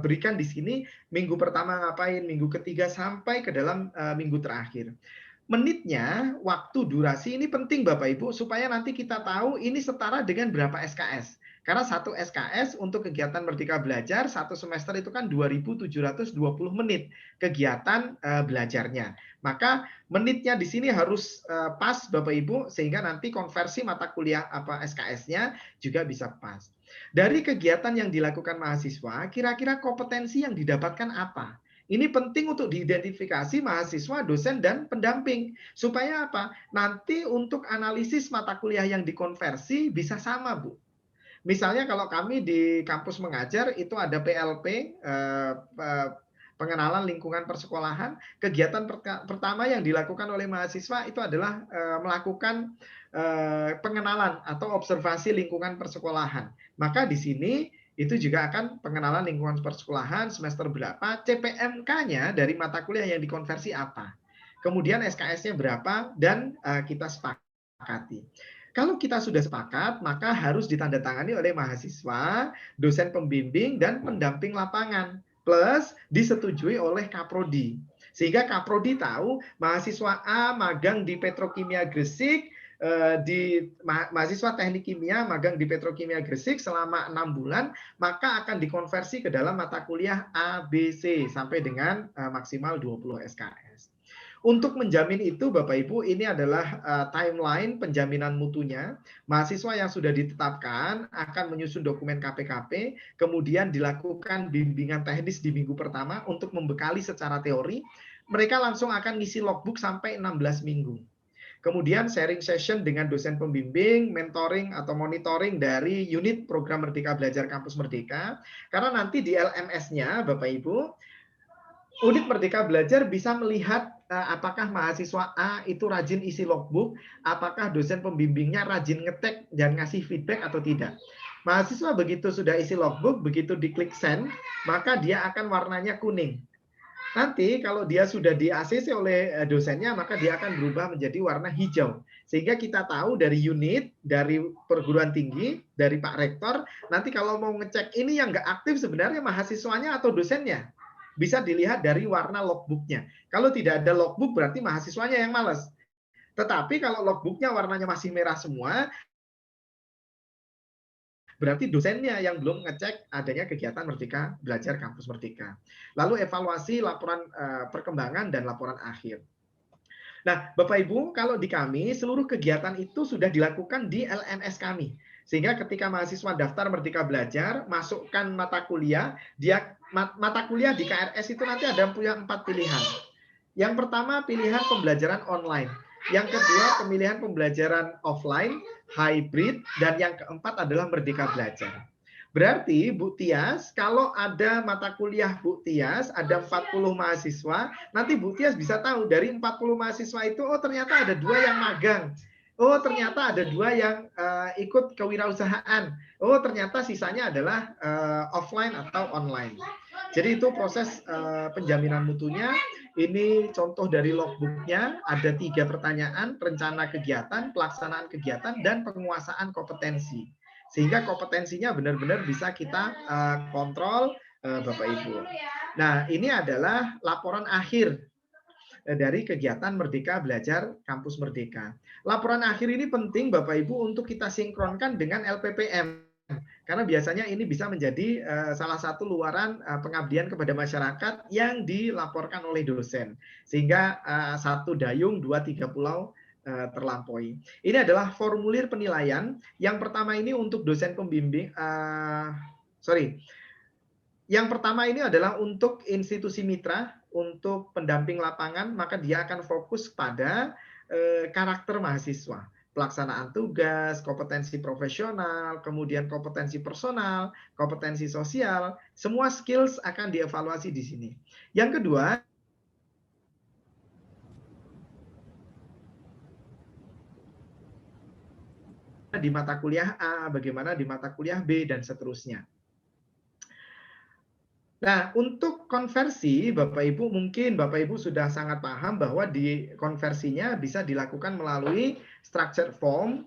berikan di sini minggu pertama ngapain, minggu ketiga sampai ke dalam minggu terakhir. Menitnya, waktu, durasi ini penting Bapak Ibu supaya nanti kita tahu ini setara dengan berapa SKS. Karena satu SKS untuk kegiatan Merdeka Belajar satu semester itu kan 2.720 menit kegiatan belajarnya. Maka menitnya di sini harus pas Bapak Ibu sehingga nanti konversi mata kuliah apa SKS-nya juga bisa pas. Dari kegiatan yang dilakukan mahasiswa, kira-kira kompetensi yang didapatkan apa? Ini penting untuk diidentifikasi mahasiswa, dosen, dan pendamping. Supaya apa? Nanti untuk analisis mata kuliah yang dikonversi bisa sama, Bu. Misalnya kalau kami di kampus mengajar itu ada PLP, pengenalan lingkungan persekolahan. Kegiatan pertama yang dilakukan oleh mahasiswa itu adalah melakukan pengenalan atau observasi lingkungan persekolahan. Maka di sini itu juga akan pengenalan lingkungan persekolahan semester berapa, CPMK-nya dari mata kuliah yang dikonversi apa. Kemudian SKS-nya berapa, dan kita sepakati. Kalau kita sudah sepakat, maka harus ditandatangani oleh mahasiswa, dosen pembimbing, dan pendamping lapangan. Plus disetujui oleh Kaprodi. Sehingga Kaprodi tahu mahasiswa A magang di Petrokimia Gresik, di mahasiswa teknik kimia magang di Petrokimia Gresik selama 6 bulan, maka akan dikonversi ke dalam mata kuliah ABC sampai dengan maksimal 20 SKS. Untuk menjamin itu Bapak Ibu, ini adalah timeline penjaminan mutunya. Mahasiswa yang sudah ditetapkan akan menyusun dokumen KPKP, kemudian dilakukan bimbingan teknis di minggu pertama untuk membekali secara teori. Mereka langsung akan ngisi logbook sampai 16 minggu. Kemudian sharing session dengan dosen pembimbing, mentoring atau monitoring dari unit program Merdeka Belajar Kampus Merdeka. Karena nanti di LMS-nya, Bapak Ibu, unit Merdeka Belajar bisa melihat apakah mahasiswa A itu rajin isi logbook, apakah dosen pembimbingnya rajin ngetek dan ngasih feedback atau tidak. Mahasiswa begitu sudah isi logbook, begitu diklik send, maka dia akan warnanya kuning. Nanti kalau dia sudah di ACC oleh dosennya, maka dia akan berubah menjadi warna hijau. Sehingga kita tahu dari unit, dari perguruan tinggi, dari Pak Rektor, nanti kalau mau ngecek ini yang nggak aktif sebenarnya mahasiswanya atau dosennya. Bisa dilihat dari warna logbooknya. Kalau tidak ada logbook berarti mahasiswanya yang malas. Tetapi kalau logbooknya warnanya masih merah semua, berarti dosennya yang belum ngecek adanya kegiatan Merdeka Belajar Kampus Merdeka. Lalu evaluasi laporan perkembangan dan laporan akhir. Nah, Bapak Ibu, kalau di kami seluruh kegiatan itu sudah dilakukan di LMS kami. Sehingga ketika mahasiswa daftar Merdeka Belajar, masukkan mata kuliah, mata kuliah di KRS itu nanti ada punya 4 pilihan. Yang pertama pilihan pembelajaran online. Yang kedua pemilihan pembelajaran offline, hybrid, dan yang keempat adalah Merdeka Belajar. Berarti Bu Tias, kalau ada mata kuliah Bu Tias, ada 40 mahasiswa, nanti Bu Tias bisa tahu dari 40 mahasiswa itu, oh ternyata ada 2 yang magang. Oh ternyata ada 2 yang ikut kewirausahaan. Oh ternyata sisanya adalah offline atau online. Jadi itu proses penjaminan mutunya. Ini contoh dari logbooknya, ada 3 pertanyaan, rencana kegiatan, pelaksanaan kegiatan, dan penguasaan kompetensi. Sehingga kompetensinya benar-benar bisa kita kontrol, Bapak Ibu. Nah, ini adalah laporan akhir dari kegiatan Merdeka Belajar Kampus Merdeka. Laporan akhir ini penting, Bapak Ibu, untuk kita sinkronkan dengan LPPM. Karena biasanya ini bisa menjadi salah satu luaran pengabdian kepada masyarakat yang dilaporkan oleh dosen. Sehingga 1 dayung, 2, 3 pulau terlampaui. Ini adalah formulir penilaian. Yang pertama ini untuk dosen pembimbing, Yang pertama ini adalah untuk institusi mitra, untuk pendamping lapangan, maka dia akan fokus pada karakter mahasiswa. Pelaksanaan tugas, kompetensi profesional, kemudian kompetensi personal, kompetensi sosial, semua skills akan dievaluasi di sini. Yang kedua, di mata kuliah A, bagaimana di mata kuliah B, dan seterusnya. Nah, untuk konversi, Bapak Ibu, mungkin Bapak Ibu sudah sangat paham bahwa di konversinya bisa dilakukan melalui structured form,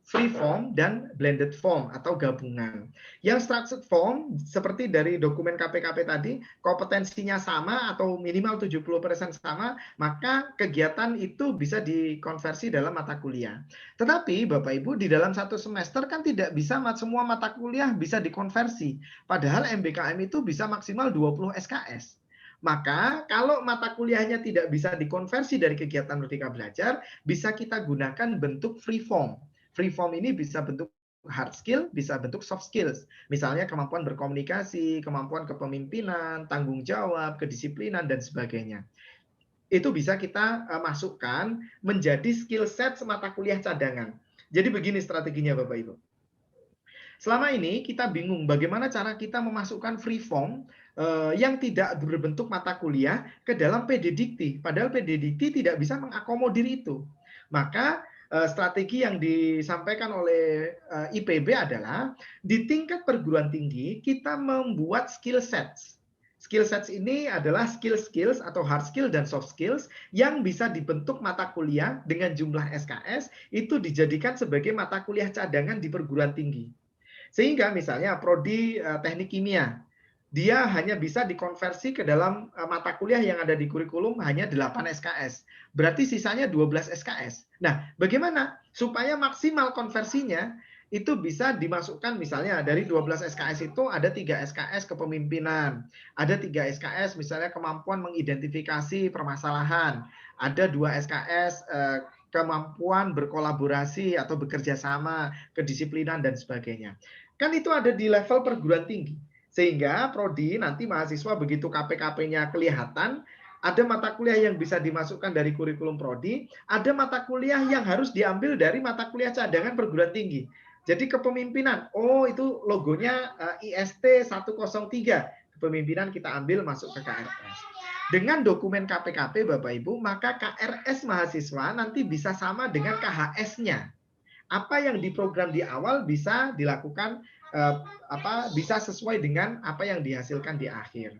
free form, dan blended form atau gabungan. Yang structured form seperti dari dokumen KPKP tadi, kompetensinya sama atau minimal 70% sama, maka kegiatan itu bisa dikonversi dalam mata kuliah. Tetapi Bapak Ibu di dalam satu semester kan tidak bisa semua mata kuliah bisa dikonversi. Padahal MBKM itu bisa maksimal 20 SKS. Maka kalau mata kuliahnya tidak bisa dikonversi dari kegiatan Merdeka Belajar, bisa kita gunakan bentuk free form. Free form ini bisa bentuk hard skill, bisa bentuk soft skills. Misalnya kemampuan berkomunikasi, kemampuan kepemimpinan, tanggung jawab, kedisiplinan, dan sebagainya. Itu bisa kita masukkan menjadi skill set mata kuliah cadangan. Jadi begini strateginya Bapak Ibu. Selama ini kita bingung bagaimana cara kita memasukkan free form yang tidak berbentuk mata kuliah ke dalam PD Dikti. Padahal PD Dikti tidak bisa mengakomodir itu. Maka strategi yang disampaikan oleh IPB adalah di tingkat perguruan tinggi kita membuat skill sets. Skill sets ini adalah skills atau hard skill dan soft skills yang bisa dibentuk mata kuliah dengan jumlah SKS itu dijadikan sebagai mata kuliah cadangan di perguruan tinggi. Sehingga misalnya prodi teknik kimia, dia hanya bisa dikonversi ke dalam mata kuliah yang ada di kurikulum hanya 8 SKS. Berarti sisanya 12 SKS. Nah, bagaimana supaya maksimal konversinya itu bisa dimasukkan misalnya dari 12 SKS itu ada 3 SKS kepemimpinan, ada 3 SKS misalnya kemampuan mengidentifikasi permasalahan, ada 2 SKS kemampuan berkolaborasi atau bekerja sama, kedisiplinan dan sebagainya. Kan itu ada di level perguruan tinggi. Sehingga prodi nanti mahasiswa begitu KPKP-nya kelihatan, ada mata kuliah yang bisa dimasukkan dari kurikulum prodi, ada mata kuliah yang harus diambil dari mata kuliah cadangan perguruan tinggi. Jadi kepemimpinan, oh itu logonya IST 103, kepemimpinan kita ambil masuk ke KRS. Dengan dokumen KPKP Bapak Ibu, maka KRS mahasiswa nanti bisa sama dengan KHS-nya. Apa yang diprogram di awal bisa dilakukan bisa sesuai dengan apa yang dihasilkan di akhir.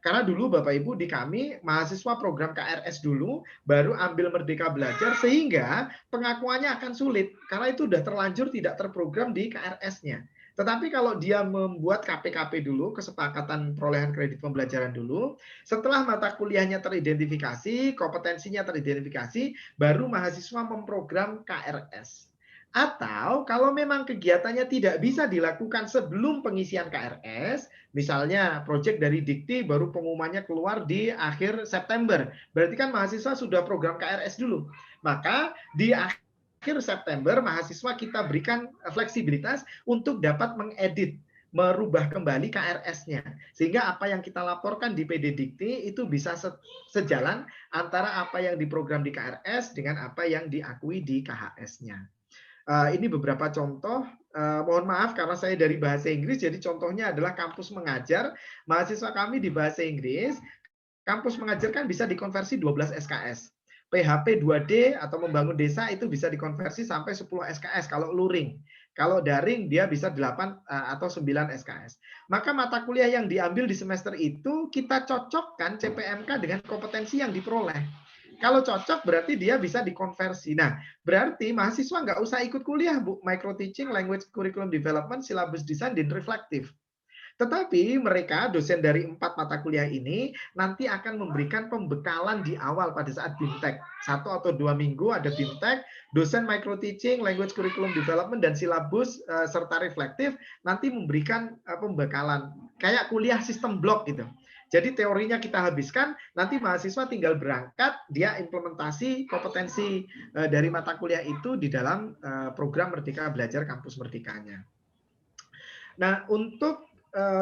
Karena dulu Bapak Ibu di kami mahasiswa program KRS dulu baru ambil Merdeka Belajar sehingga pengakuannya akan sulit karena itu sudah terlanjur tidak terprogram di KRS-nya. Tetapi kalau dia membuat KPKP dulu, kesepakatan perolehan kredit pembelajaran dulu, setelah mata kuliahnya teridentifikasi, kompetensinya teridentifikasi, baru mahasiswa memprogram KRS. Atau kalau memang kegiatannya tidak bisa dilakukan sebelum pengisian KRS, misalnya proyek dari Dikti baru pengumumannya keluar di akhir September, berarti kan mahasiswa sudah program KRS dulu. Maka di akhir September mahasiswa kita berikan fleksibilitas untuk dapat mengedit, merubah kembali KRS-nya. Sehingga apa yang kita laporkan di PD Dikti itu bisa sejalan antara apa yang diprogram di KRS dengan apa yang diakui di KHS-nya. Ini beberapa contoh, mohon maaf karena saya dari bahasa Inggris, jadi contohnya adalah kampus mengajar. Mahasiswa kami di bahasa Inggris, kampus mengajar kan bisa dikonversi 12 SKS. PHP 2D atau membangun desa itu bisa dikonversi sampai 10 SKS kalau luring. Kalau daring dia bisa 8 atau 9 SKS. Maka mata kuliah yang diambil di semester itu kita cocokkan CPMK dengan kompetensi yang diperoleh. Kalau cocok berarti dia bisa dikonversi. Nah, berarti mahasiswa nggak usah ikut kuliah, Bu. Micro teaching, language curriculum development, syllabus design, dan reflektif. Tetapi mereka, dosen dari 4 mata kuliah ini, nanti akan memberikan pembekalan di awal pada saat BIMTEK. 1 atau 2 minggu ada BIMTEK, dosen micro teaching, language curriculum development, dan syllabus serta reflektif, nanti memberikan pembekalan. Kayak kuliah sistem blok gitu. Jadi teorinya kita habiskan, nanti mahasiswa tinggal berangkat, dia implementasi kompetensi dari mata kuliah itu di dalam program Merdeka Belajar Kampus Merdekanya. Nah, untuk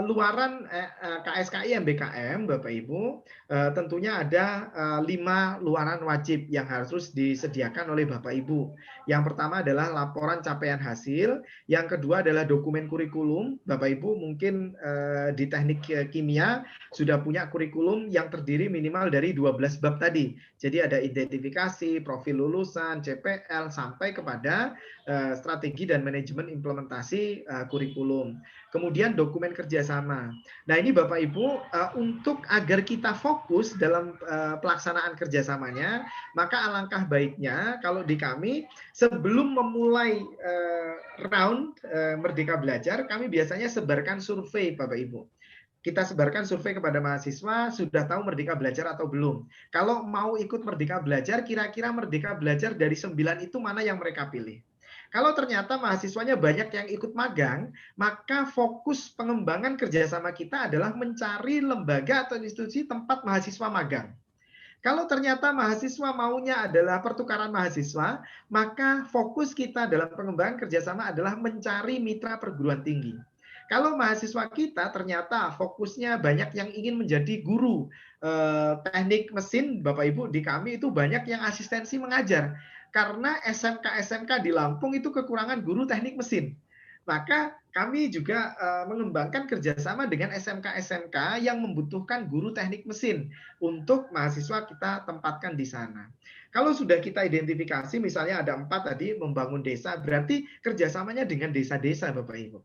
luaran KSKI MBKM, Bapak Ibu, tentunya ada 5 luaran wajib yang harus disediakan oleh Bapak Ibu. Yang pertama adalah laporan capaian hasil, yang kedua adalah dokumen kurikulum. Bapak Ibu mungkin di teknik kimia sudah punya kurikulum yang terdiri minimal dari 12 bab tadi. Jadi ada identifikasi, profil lulusan, CPL, sampai kepada strategi dan manajemen implementasi kurikulum. Kemudian dokumen kerjasama. Nah ini Bapak Ibu, untuk agar kita fokus dalam pelaksanaan kerjasamanya, maka alangkah baiknya kalau di kami sebelum memulai round Merdeka Belajar, kami biasanya sebarkan survei Bapak Ibu. Kita sebarkan survei kepada mahasiswa, sudah tahu Merdeka Belajar atau belum. Kalau mau ikut Merdeka Belajar, kira-kira Merdeka Belajar dari 9 itu mana yang mereka pilih. Kalau ternyata mahasiswanya banyak yang ikut magang, maka fokus pengembangan kerjasama kita adalah mencari lembaga atau institusi tempat mahasiswa magang. Kalau ternyata mahasiswa maunya adalah pertukaran mahasiswa, maka fokus kita dalam pengembangan kerjasama adalah mencari mitra perguruan tinggi. Kalau mahasiswa kita ternyata fokusnya banyak yang ingin menjadi guru teknik mesin, Bapak Ibu, di kami itu banyak yang asistensi mengajar. Karena SMK-SMK di Lampung itu kekurangan guru teknik mesin. Maka kami juga mengembangkan kerjasama dengan SMK-SMK yang membutuhkan guru teknik mesin untuk mahasiswa kita tempatkan di sana. Kalau sudah kita identifikasi, misalnya ada 4 tadi membangun desa, berarti kerjasamanya dengan desa-desa, Bapak Ibu.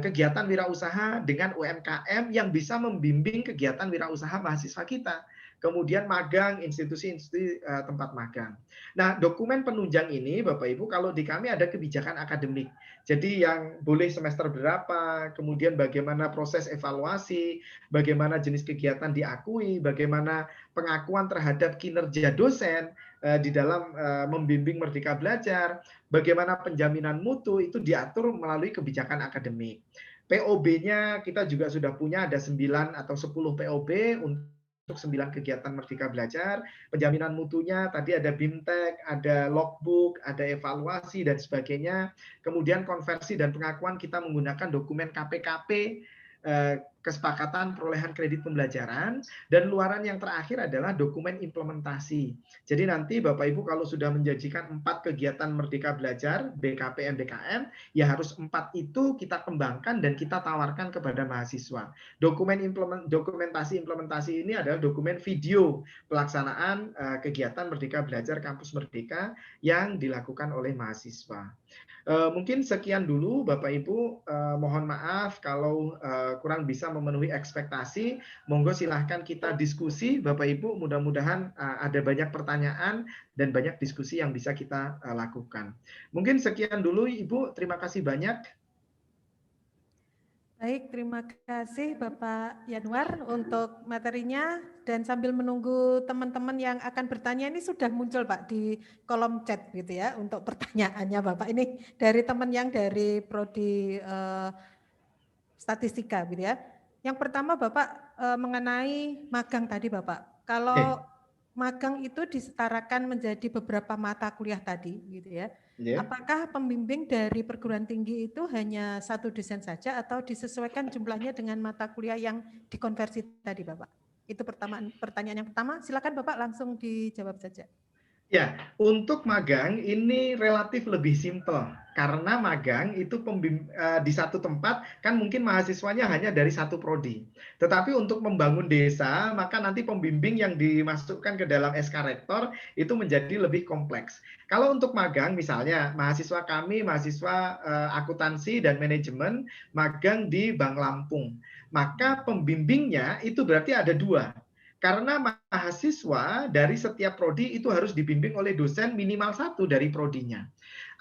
Kegiatan wirausaha dengan UMKM yang bisa membimbing kegiatan wirausaha mahasiswa kita. Kemudian magang, institusi-institusi tempat magang. Nah, dokumen penunjang ini, Bapak Ibu, kalau di kami ada kebijakan akademik. Jadi yang boleh semester berapa, kemudian bagaimana proses evaluasi, bagaimana jenis kegiatan diakui, bagaimana pengakuan terhadap kinerja dosen di dalam membimbing Merdeka Belajar, bagaimana penjaminan mutu, itu diatur melalui kebijakan akademik. POB-nya kita juga sudah punya, ada 9 atau 10 POB untuk 9 kegiatan Merdeka Belajar, penjaminan mutunya, tadi ada BIMTEK, ada logbook, ada evaluasi, dan sebagainya. Kemudian konversi dan pengakuan kita menggunakan dokumen KPKP, kesepakatan perolehan kredit pembelajaran, dan luaran yang terakhir adalah dokumen implementasi. Jadi nanti Bapak Ibu kalau sudah menjanjikan 4 kegiatan Merdeka Belajar, BKP, MDKM, ya harus 4 itu kita kembangkan dan kita tawarkan kepada mahasiswa. Dokumentasi implementasi ini adalah dokumen video pelaksanaan kegiatan Merdeka Belajar Kampus Merdeka yang dilakukan oleh mahasiswa. Mungkin sekian dulu Bapak Ibu, mohon maaf kalau kurang bisa memenuhi ekspektasi. Monggo silahkan kita diskusi Bapak Ibu, mudah-mudahan ada banyak pertanyaan dan banyak diskusi yang bisa kita lakukan. Mungkin sekian dulu Ibu, terima kasih banyak. Baik, terima kasih Bapak Yanuar untuk materinya, dan sambil menunggu teman-teman yang akan bertanya, ini sudah muncul Pak di kolom chat gitu ya untuk pertanyaannya Bapak. Ini dari teman yang dari prodi statistika gitu ya. Yang pertama Bapak mengenai magang tadi Bapak. Kalau magang itu disetarakan menjadi beberapa mata kuliah tadi gitu ya. Apakah pembimbing dari perguruan tinggi itu hanya 1 dosen saja atau disesuaikan jumlahnya dengan mata kuliah yang dikonversi tadi Bapak? Itu pertanyaan yang pertama. Silakan Bapak langsung dijawab saja. Ya, untuk magang ini relatif lebih simpel karena magang itu di satu tempat kan mungkin mahasiswanya hanya dari 1 prodi. Tetapi untuk membangun desa, maka nanti pembimbing yang dimasukkan ke dalam SK Rektor itu menjadi lebih kompleks. Kalau untuk magang misalnya mahasiswa kami, mahasiswa akuntansi dan manajemen magang di Bank Lampung, maka pembimbingnya itu berarti ada 2. Karena mahasiswa dari setiap prodi itu harus dibimbing oleh dosen minimal 1 dari prodinya.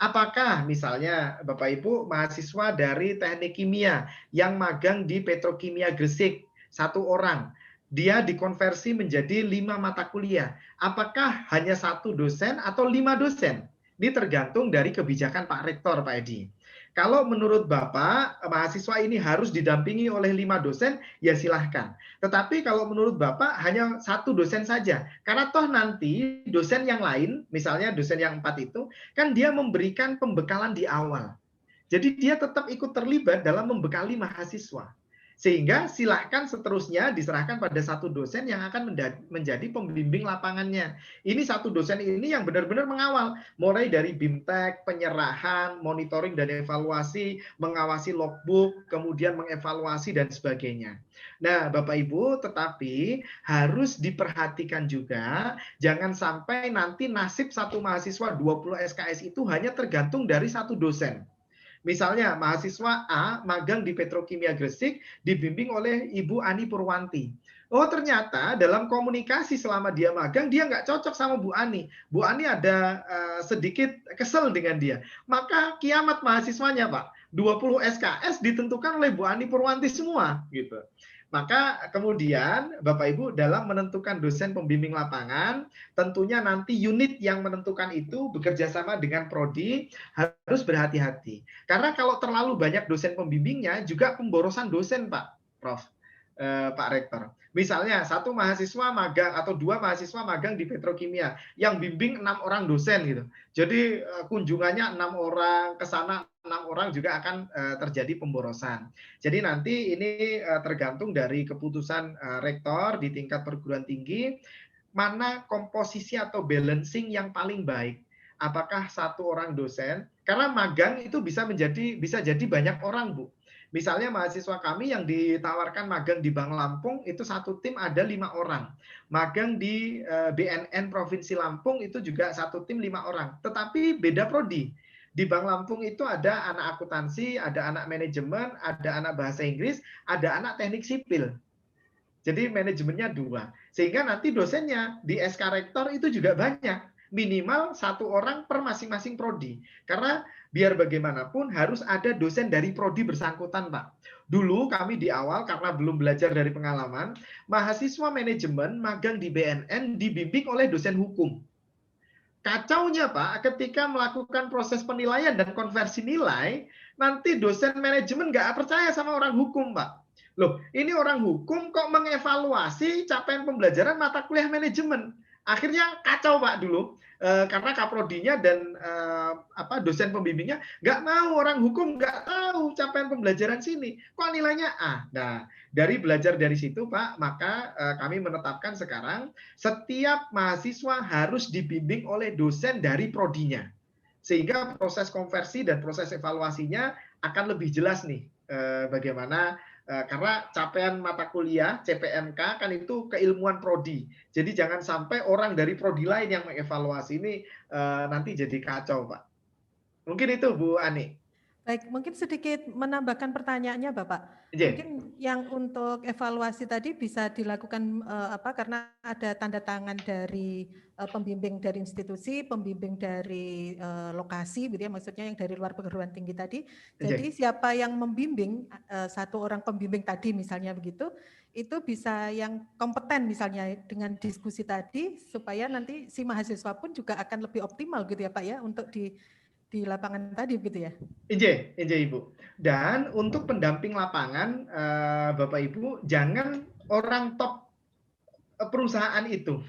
Apakah misalnya Bapak Ibu mahasiswa dari teknik kimia yang magang di Petrokimia Gresik 1 orang, dia dikonversi menjadi 5 mata kuliah. Apakah hanya 1 dosen atau 5 dosen? Ini tergantung dari kebijakan Pak Rektor, Pak Edi. Kalau menurut Bapak, mahasiswa ini harus didampingi oleh 5 dosen, ya silahkan. Tetapi kalau menurut Bapak, hanya 1 dosen saja. Karena toh nanti dosen yang lain, misalnya dosen yang 4 itu, kan dia memberikan pembekalan di awal. Jadi dia tetap ikut terlibat dalam membekali mahasiswa. Sehingga silahkan seterusnya diserahkan pada 1 dosen yang akan menjadi pembimbing lapangannya. Ini 1 dosen ini yang benar-benar mengawal, mulai dari BIMTEK, penyerahan, monitoring dan evaluasi, mengawasi logbook, kemudian mengevaluasi dan sebagainya. Nah, Bapak Ibu, tetapi harus diperhatikan juga, jangan sampai nanti nasib 1 mahasiswa 20 SKS itu hanya tergantung dari 1 dosen. Misalnya mahasiswa A magang di Petrokimia Gresik dibimbing oleh Ibu Ani Purwanti. Oh ternyata dalam komunikasi selama dia magang dia nggak cocok sama Bu Ani. Bu Ani ada sedikit kesel dengan dia. Maka kiamat mahasiswanya Pak. 20 SKS ditentukan oleh Bu Ani Purwanti semua gitu. Maka kemudian Bapak Ibu dalam menentukan dosen pembimbing lapangan, tentunya nanti unit yang menentukan itu bekerja sama dengan prodi harus berhati-hati. Karena kalau terlalu banyak dosen pembimbingnya juga pemborosan dosen Pak Prof. Pak Rektor. Misalnya satu mahasiswa magang atau dua mahasiswa magang di petrokimia yang bimbing 6 orang dosen gitu. Jadi kunjungannya 6 orang ke sana 6 orang juga akan terjadi pemborosan. Jadi nanti ini tergantung dari keputusan rektor di tingkat perguruan tinggi mana komposisi atau balancing yang paling baik. Apakah satu orang dosen? Karena magang itu bisa jadi banyak orang, Bu. Misalnya mahasiswa kami yang ditawarkan magang di Bank Lampung itu satu tim ada 5 orang. Magang di BNN Provinsi Lampung itu juga satu tim 5 orang. Tetapi beda prodi. Di Bank Lampung itu ada anak akuntansi, ada anak manajemen, ada anak bahasa Inggris, ada anak teknik sipil. Jadi manajemennya 2. Sehingga nanti dosennya di SK Rektor itu juga banyak. Minimal 1 orang per masing-masing prodi. Karena biar bagaimanapun harus ada dosen dari prodi bersangkutan, Pak. Dulu kami di awal karena belum belajar dari pengalaman, mahasiswa manajemen magang di BNN dibimbing oleh dosen hukum. Kacaunya Pak, ketika melakukan proses penilaian dan konversi nilai, nanti dosen manajemen nggak percaya sama orang hukum, Pak. Loh, ini orang hukum kok mengevaluasi capaian pembelajaran mata kuliah manajemen. Akhirnya kacau Pak dulu, karena kaprodinya dan dosen pembimbingnya nggak mau, orang hukum nggak tahu capaian pembelajaran sini, kok nilainya A. Nah, dari belajar dari situ Pak, maka kami menetapkan sekarang setiap mahasiswa harus dibimbing oleh dosen dari prodinya, sehingga proses konversi dan proses evaluasinya akan lebih jelas nih bagaimana. Karena capaian mata kuliah CPMK kan itu keilmuan prodi. Jadi jangan sampai orang dari prodi lain yang mengevaluasi ini nanti jadi kacau, Pak. Mungkin itu Bu Ani. Baik, mungkin sedikit menambahkan pertanyaannya Bapak. Mungkin yang untuk evaluasi tadi bisa dilakukan karena ada tanda tangan dari pembimbing dari institusi, pembimbing dari lokasi, gitu ya, maksudnya yang dari luar perguruan tinggi tadi. Jadi siapa yang membimbing, satu orang pembimbing tadi misalnya begitu, itu bisa yang kompeten misalnya dengan diskusi tadi, supaya nanti si mahasiswa pun juga akan lebih optimal gitu ya Pak ya, untuk di lapangan tadi begitu ya? Inje Ibu. Dan untuk pendamping lapangan, Bapak Ibu, jangan orang top perusahaan itu.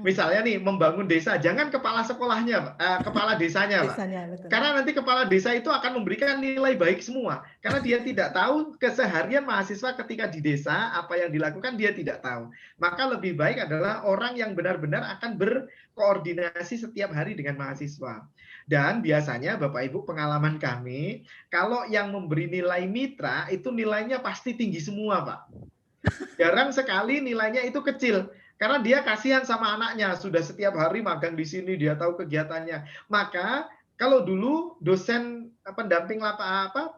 Misalnya nih membangun desa, jangan kepala sekolahnya, kepala desanya, Pak. Karena nanti kepala desa itu akan memberikan nilai baik semua. Karena dia tidak tahu keseharian mahasiswa ketika di desa, apa yang dilakukan dia tidak tahu. Maka lebih baik adalah orang yang benar-benar akan berkoordinasi setiap hari dengan mahasiswa. Dan biasanya Bapak Ibu pengalaman kami, kalau yang memberi nilai mitra itu nilainya pasti tinggi semua, Pak. Jarang sekali nilainya itu kecil. Karena dia kasihan sama anaknya, sudah setiap hari magang di sini, dia tahu kegiatannya. Maka kalau dulu dosen pendamping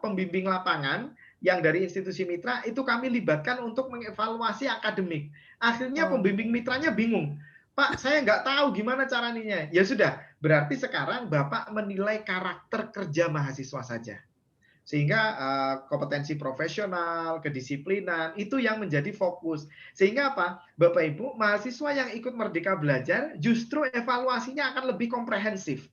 pembimbing lapangan yang dari institusi mitra itu kami libatkan untuk mengevaluasi akademik. Akhirnya pembimbing mitranya bingung. Pak, saya nggak tahu gimana caranya. Ya sudah, berarti sekarang Bapak menilai karakter kerja mahasiswa saja. Sehingga kompetensi profesional, kedisiplinan, itu yang menjadi fokus. Sehingga apa? Bapak Ibu, mahasiswa yang ikut Merdeka Belajar justru evaluasinya akan lebih komprehensif.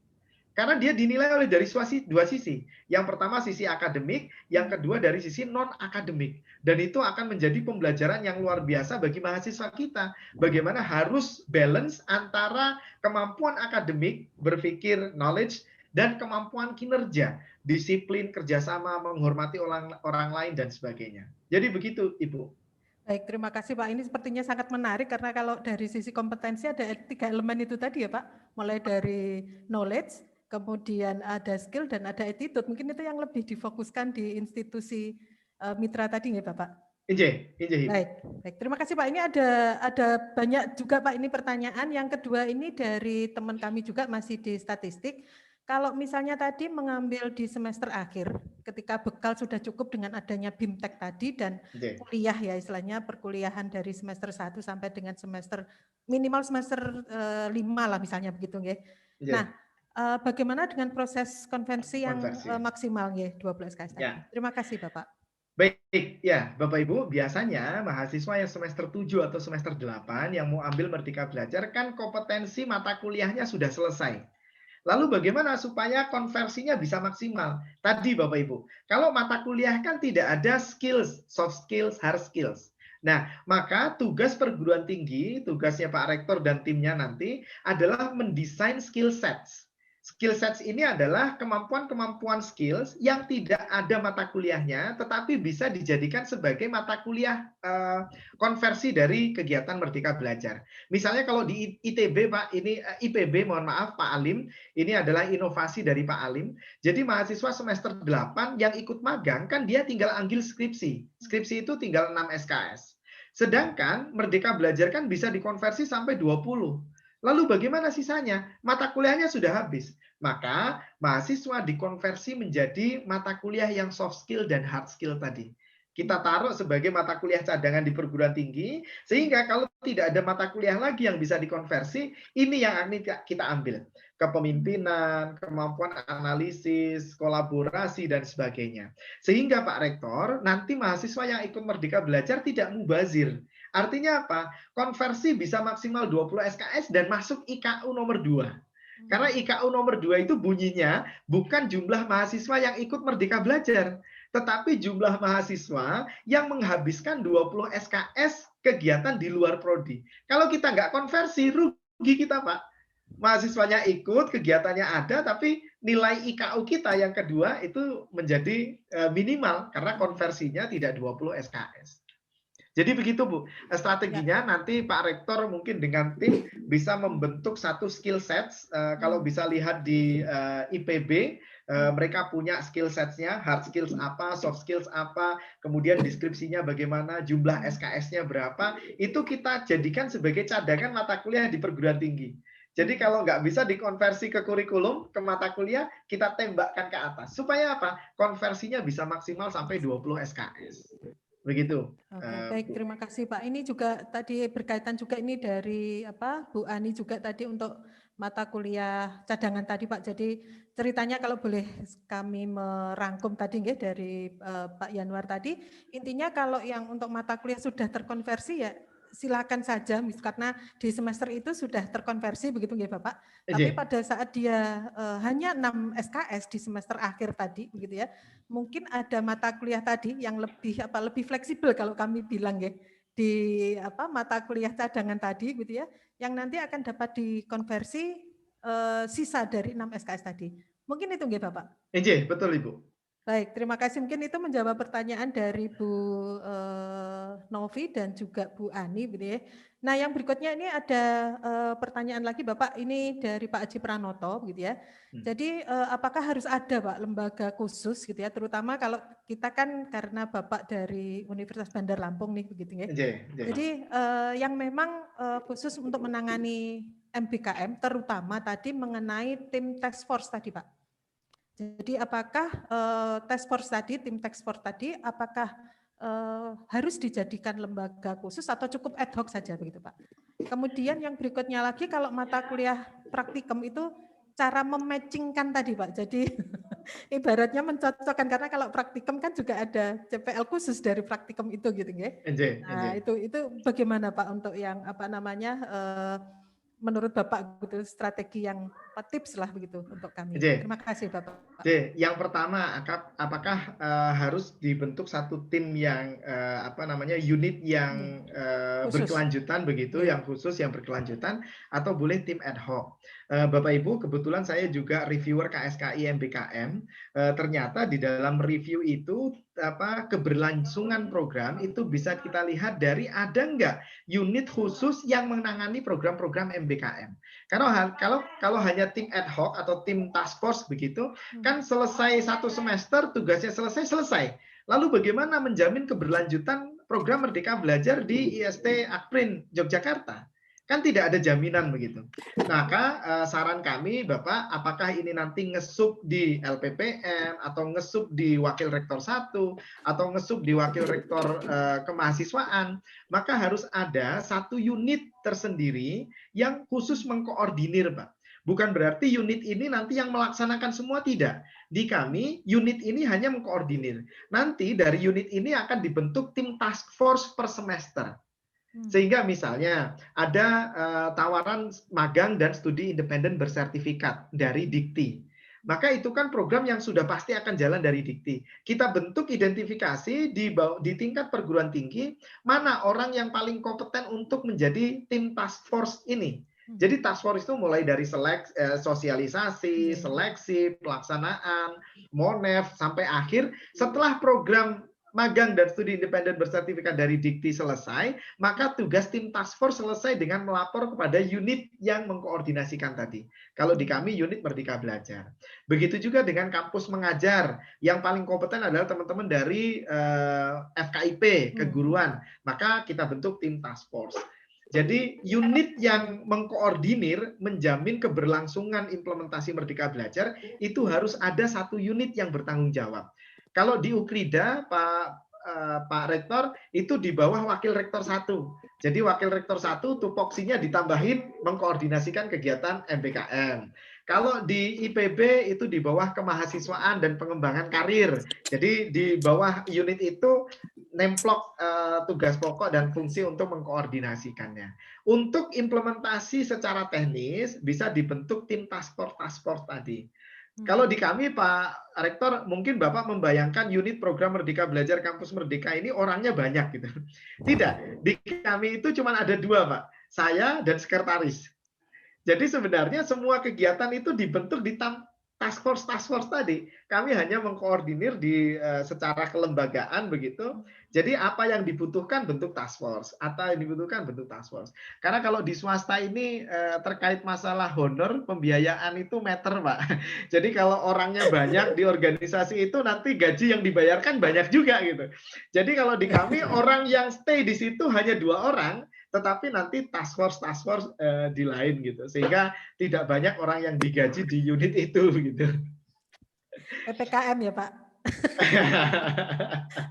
Karena dia dinilai oleh dari dua sisi. Yang pertama sisi akademik, yang kedua dari sisi non-akademik. Dan itu akan menjadi pembelajaran yang luar biasa bagi mahasiswa kita. Bagaimana harus balance antara kemampuan akademik, berpikir knowledge, dan kemampuan kinerja, disiplin, kerjasama, menghormati orang lain, dan sebagainya. Jadi begitu, Ibu. Baik, terima kasih Pak. Ini sepertinya sangat menarik karena kalau dari sisi kompetensi ada 3 elemen itu tadi ya Pak, mulai dari knowledge, kemudian ada skill, dan ada attitude. Mungkin itu yang lebih difokuskan di institusi mitra tadi ya Bapak? Baik, terima kasih Pak. Ini ada banyak juga Pak ini pertanyaan. Yang kedua ini dari teman kami juga masih di statistik. kalau misalnya tadi mengambil di semester akhir, ketika bekal sudah cukup dengan adanya BIMTEK tadi dan kuliah ya istilahnya perkuliahan dari semester 1 sampai dengan semester minimal semester 5 lah misalnya begitu nggih. Nah, bagaimana dengan proses konvensi yang maksimal nggih 20 SKS tadi? Terima kasih Bapak. Baik, ya Bapak Ibu, biasanya mahasiswa yang semester 7 atau semester 8 yang mau ambil Merdeka Belajar kan kompetensi mata kuliahnya sudah selesai. Lalu bagaimana supaya konversinya bisa maksimal? Tadi Bapak Ibu, kalau mata kuliah kan tidak ada skills, soft skills, hard skills. Nah, maka tugas perguruan tinggi, tugasnya Pak Rektor dan timnya nanti adalah mendesain skill sets. Skill sets ini adalah kemampuan-kemampuan skills yang tidak ada mata kuliahnya, tetapi bisa dijadikan sebagai mata kuliah konversi dari kegiatan Merdeka Belajar. Misalnya kalau di ITB, Pak, ini IPB, mohon maaf, Pak Alim, ini adalah inovasi dari Pak Alim. Jadi mahasiswa semester 8 yang ikut magang, kan dia tinggal ambil skripsi. Skripsi itu tinggal 6 SKS. Sedangkan Merdeka Belajar kan bisa dikonversi sampai 20. Lalu bagaimana sisanya? Mata kuliahnya sudah habis. Maka mahasiswa dikonversi menjadi mata kuliah yang soft skill dan hard skill tadi. Kita taruh sebagai mata kuliah cadangan di perguruan tinggi, sehingga kalau tidak ada mata kuliah lagi yang bisa dikonversi, ini yang akan kita ambil. Kepemimpinan, kemampuan analisis, kolaborasi, dan sebagainya. Sehingga Pak Rektor, nanti mahasiswa yang ikut Merdeka Belajar tidak mubazir. Artinya apa? Konversi bisa maksimal 20 SKS dan masuk IKU nomor 2. Karena IKU nomor 2 itu bunyinya bukan jumlah mahasiswa yang ikut Merdeka Belajar, tetapi jumlah mahasiswa yang menghabiskan 20 SKS kegiatan di luar prodi. Kalau kita nggak konversi, rugi kita, Pak. Mahasiswanya ikut, kegiatannya ada, tapi nilai IKU kita yang kedua itu menjadi minimal karena konversinya tidak 20 SKS. Jadi begitu Bu, strateginya nanti Pak Rektor mungkin dengan tim bisa membentuk satu skill sets. Kalau bisa lihat di IPB, mereka punya skill sets-nya, hard skills apa, soft skills apa, kemudian deskripsinya bagaimana, jumlah SKS-nya berapa, itu kita jadikan sebagai cadangan mata kuliah di perguruan tinggi. Jadi kalau nggak bisa dikonversi ke kurikulum, ke mata kuliah, kita tembakkan ke atas. Supaya apa? Konversinya bisa maksimal sampai 20 SKS. Begitu. Oke, baik, terima kasih Pak. Ini juga tadi berkaitan juga ini dari Bu Ani juga tadi untuk mata kuliah cadangan tadi Pak. Jadi ceritanya kalau boleh kami merangkum tadi nggih dari Pak Yanuar tadi, intinya kalau yang untuk mata kuliah sudah terkonversi ya silakan saja, karena di semester itu sudah terkonversi begitu nggih Bapak. Tapi pada saat dia hanya 6 SKS di semester akhir tadi begitu ya, mungkin ada mata kuliah tadi yang lebih fleksibel kalau kami bilang nggih, di mata kuliah cadangan tadi gitu ya, yang nanti akan dapat dikonversi sisa dari 6 SKS tadi. Mungkin itu nggih Bapak. Betul Ibu. Baik, terima kasih. Mungkin itu menjawab pertanyaan dari Bu Novi dan juga Bu Ani, gitu ya. Nah, yang berikutnya ini ada pertanyaan lagi, Bapak. Ini dari Pak Aji Pranoto, gitu ya. Jadi, apakah harus ada, Pak, lembaga khusus, gitu ya? Terutama kalau kita kan karena Bapak dari Universitas Bandar Lampung nih, begitu ya. Jadi, yang memang khusus untuk menangani MBKM, terutama tadi mengenai tim task force tadi, Pak. Jadi apakah tim task force tadi, apakah harus dijadikan lembaga khusus atau cukup ad hoc saja begitu Pak? Kemudian yang berikutnya lagi kalau mata kuliah praktikum itu cara mematchingkan tadi Pak. Jadi ibaratnya mencocokkan karena kalau praktikum kan juga ada CPL khusus dari praktikum itu gitu ya. Nah itu bagaimana Pak untuk yang menurut Bapak gitu strategi yang tips lah begitu untuk kami. Terima kasih Bapak. Yang pertama, apakah harus dibentuk satu tim yang unit yang berkelanjutan begitu, yang khusus yang berkelanjutan, atau boleh tim ad hoc? Bapak Ibu, kebetulan saya juga reviewer KSKI MBKM. Ternyata di dalam review itu keberlangsungan program itu bisa kita lihat dari ada nggak unit khusus yang menangani program-program MBKM. Karena kalau hanya tim ad hoc atau tim task force begitu, kan selesai satu semester tugasnya selesai. Lalu bagaimana menjamin keberlanjutan program Merdeka Belajar di IST Akprin Yogyakarta? Kan tidak ada jaminan begitu. Maka saran kami Bapak, apakah ini nanti ngesup di LPPM atau ngesup di Wakil Rektor 1 atau ngesup di Wakil Rektor Kemahasiswaan, maka harus ada satu unit tersendiri yang khusus mengkoordinir, Pak. Bukan berarti unit ini nanti yang melaksanakan semua, tidak. Di kami, unit ini hanya mengkoordinir. Nanti dari unit ini akan dibentuk tim task force per semester. Sehingga misalnya ada tawaran magang dan studi independen bersertifikat dari Dikti. Maka itu kan program yang sudah pasti akan jalan dari Dikti. Kita bentuk identifikasi di tingkat perguruan tinggi, mana orang yang paling kompeten untuk menjadi tim task force ini. Jadi task force itu mulai dari sosialisasi, seleksi, pelaksanaan, monef, sampai akhir. Setelah program magang dan studi independen bersertifikat dari Dikti selesai, maka tugas tim task force selesai dengan melapor kepada unit yang mengkoordinasikan tadi. Kalau di kami unit Merdeka Belajar. Begitu juga dengan kampus mengajar, yang paling kompeten adalah teman-teman dari FKIP, keguruan. Maka kita bentuk tim task force. Jadi unit yang mengkoordinir, menjamin keberlangsungan implementasi Merdeka Belajar, itu harus ada satu unit yang bertanggung jawab. Kalau di Ukrida, Pak Rektor, itu di bawah Wakil Rektor 1. Jadi Wakil Rektor 1 tupoksinya ditambahin mengkoordinasikan kegiatan MBKM. Kalau di IPB itu di bawah Kemahasiswaan dan Pengembangan Karir. Jadi di bawah unit itu nemplok tugas pokok dan fungsi untuk mengkoordinasikannya. Untuk implementasi secara teknis bisa dibentuk tim task force tadi. Kalau di kami Pak Rektor, mungkin Bapak membayangkan unit program Merdeka Belajar Kampus Merdeka ini orangnya banyak gitu. Tidak, di kami itu cuma ada 2 Pak, saya dan sekretaris. Jadi sebenarnya semua kegiatan itu dibentuk di task force tadi. Kami hanya mengkoordinir secara kelembagaan begitu. Jadi apa yang dibutuhkan bentuk task force, atau yang dibutuhkan bentuk task force. Karena kalau di swasta ini terkait masalah honor, pembiayaan itu meter, Pak. Jadi kalau orangnya banyak di organisasi itu nanti gaji yang dibayarkan banyak juga gitu. Jadi kalau di kami orang yang stay di situ hanya 2 orang, tetapi nanti task force di lain gitu, sehingga tidak banyak orang yang digaji di unit itu gitu. PPKM ya Pak.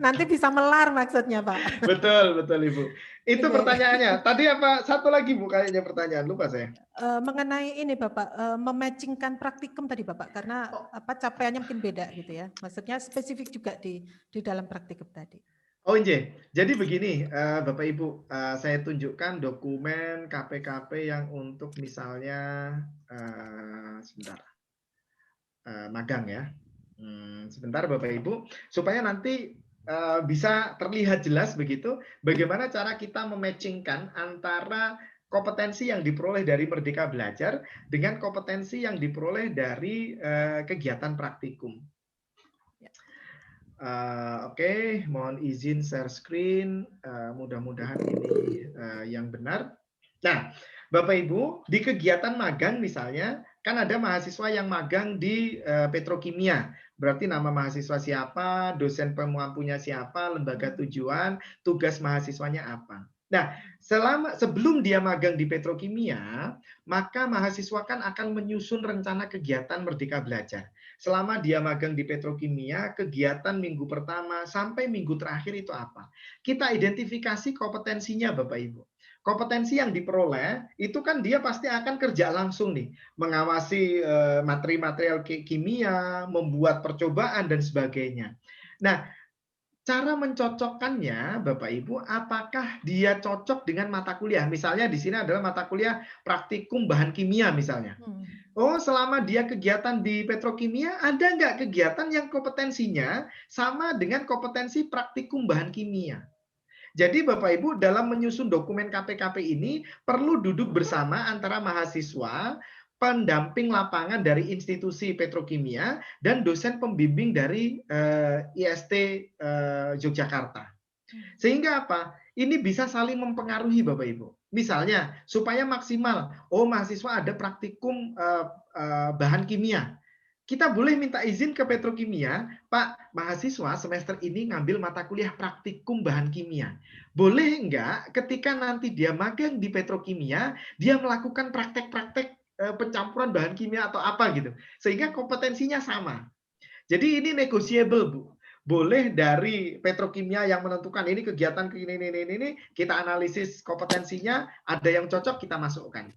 Nanti bisa melar maksudnya Pak. Betul Ibu. Itu pertanyaannya. Tadi apa? Satu lagi Bu kayaknya pertanyaan, lupa saya. Mengenai ini Bapak, mematchingkan praktikum tadi Bapak, karena capaiannya mungkin beda gitu ya. Maksudnya spesifik juga di dalam praktikum tadi. Oh iya, jadi begini Bapak Ibu, saya tunjukkan dokumen KPKP yang untuk misalnya sebentar, magang ya. Sebentar Bapak Ibu, supaya nanti bisa terlihat jelas begitu, bagaimana cara kita mematchingkan antara kompetensi yang diperoleh dari Merdeka Belajar dengan kompetensi yang diperoleh dari kegiatan praktikum. Oke, mohon izin share screen. Mudah-mudahan ini yang benar. Nah, Bapak Ibu, di kegiatan magang misalnya, kan ada mahasiswa yang magang di petrokimia. Berarti nama mahasiswa siapa, dosen pengampunya siapa, lembaga tujuan, tugas mahasiswanya apa. Nah, sebelum dia magang di petrokimia, maka mahasiswa kan akan menyusun rencana kegiatan Merdeka Belajar. Selama dia magang di petrokimia, kegiatan minggu pertama sampai minggu terakhir itu apa? Kita identifikasi kompetensinya Bapak Ibu. Kompetensi yang diperoleh itu kan dia pasti akan kerja langsung nih, mengawasi materi-material kimia, membuat percobaan dan sebagainya. Nah, cara mencocokkannya Bapak Ibu, apakah dia cocok dengan mata kuliah? Misalnya di sini adalah mata kuliah praktikum bahan kimia misalnya. Oh, selama dia kegiatan di petrokimia, ada nggak kegiatan yang kompetensinya sama dengan kompetensi praktikum bahan kimia? Jadi Bapak Ibu dalam menyusun dokumen KPKP ini perlu duduk bersama antara mahasiswa, pendamping lapangan dari institusi petrokimia, dan dosen pembimbing dari IST Yogyakarta. Sehingga apa? Ini bisa saling mempengaruhi Bapak Ibu. Misalnya, supaya maksimal, oh mahasiswa ada praktikum bahan kimia. kita boleh minta izin ke petrokimia, Pak, mahasiswa semester ini ngambil mata kuliah praktikum bahan kimia. Boleh enggak ketika nanti dia magang di petrokimia, dia melakukan praktek-praktek pencampuran bahan kimia atau apa gitu. Sehingga kompetensinya sama. Jadi ini negotiable, Bu. Boleh dari petrokimia yang menentukan ini kegiatan ini, kita analisis kompetensinya, ada yang cocok kita masukkan.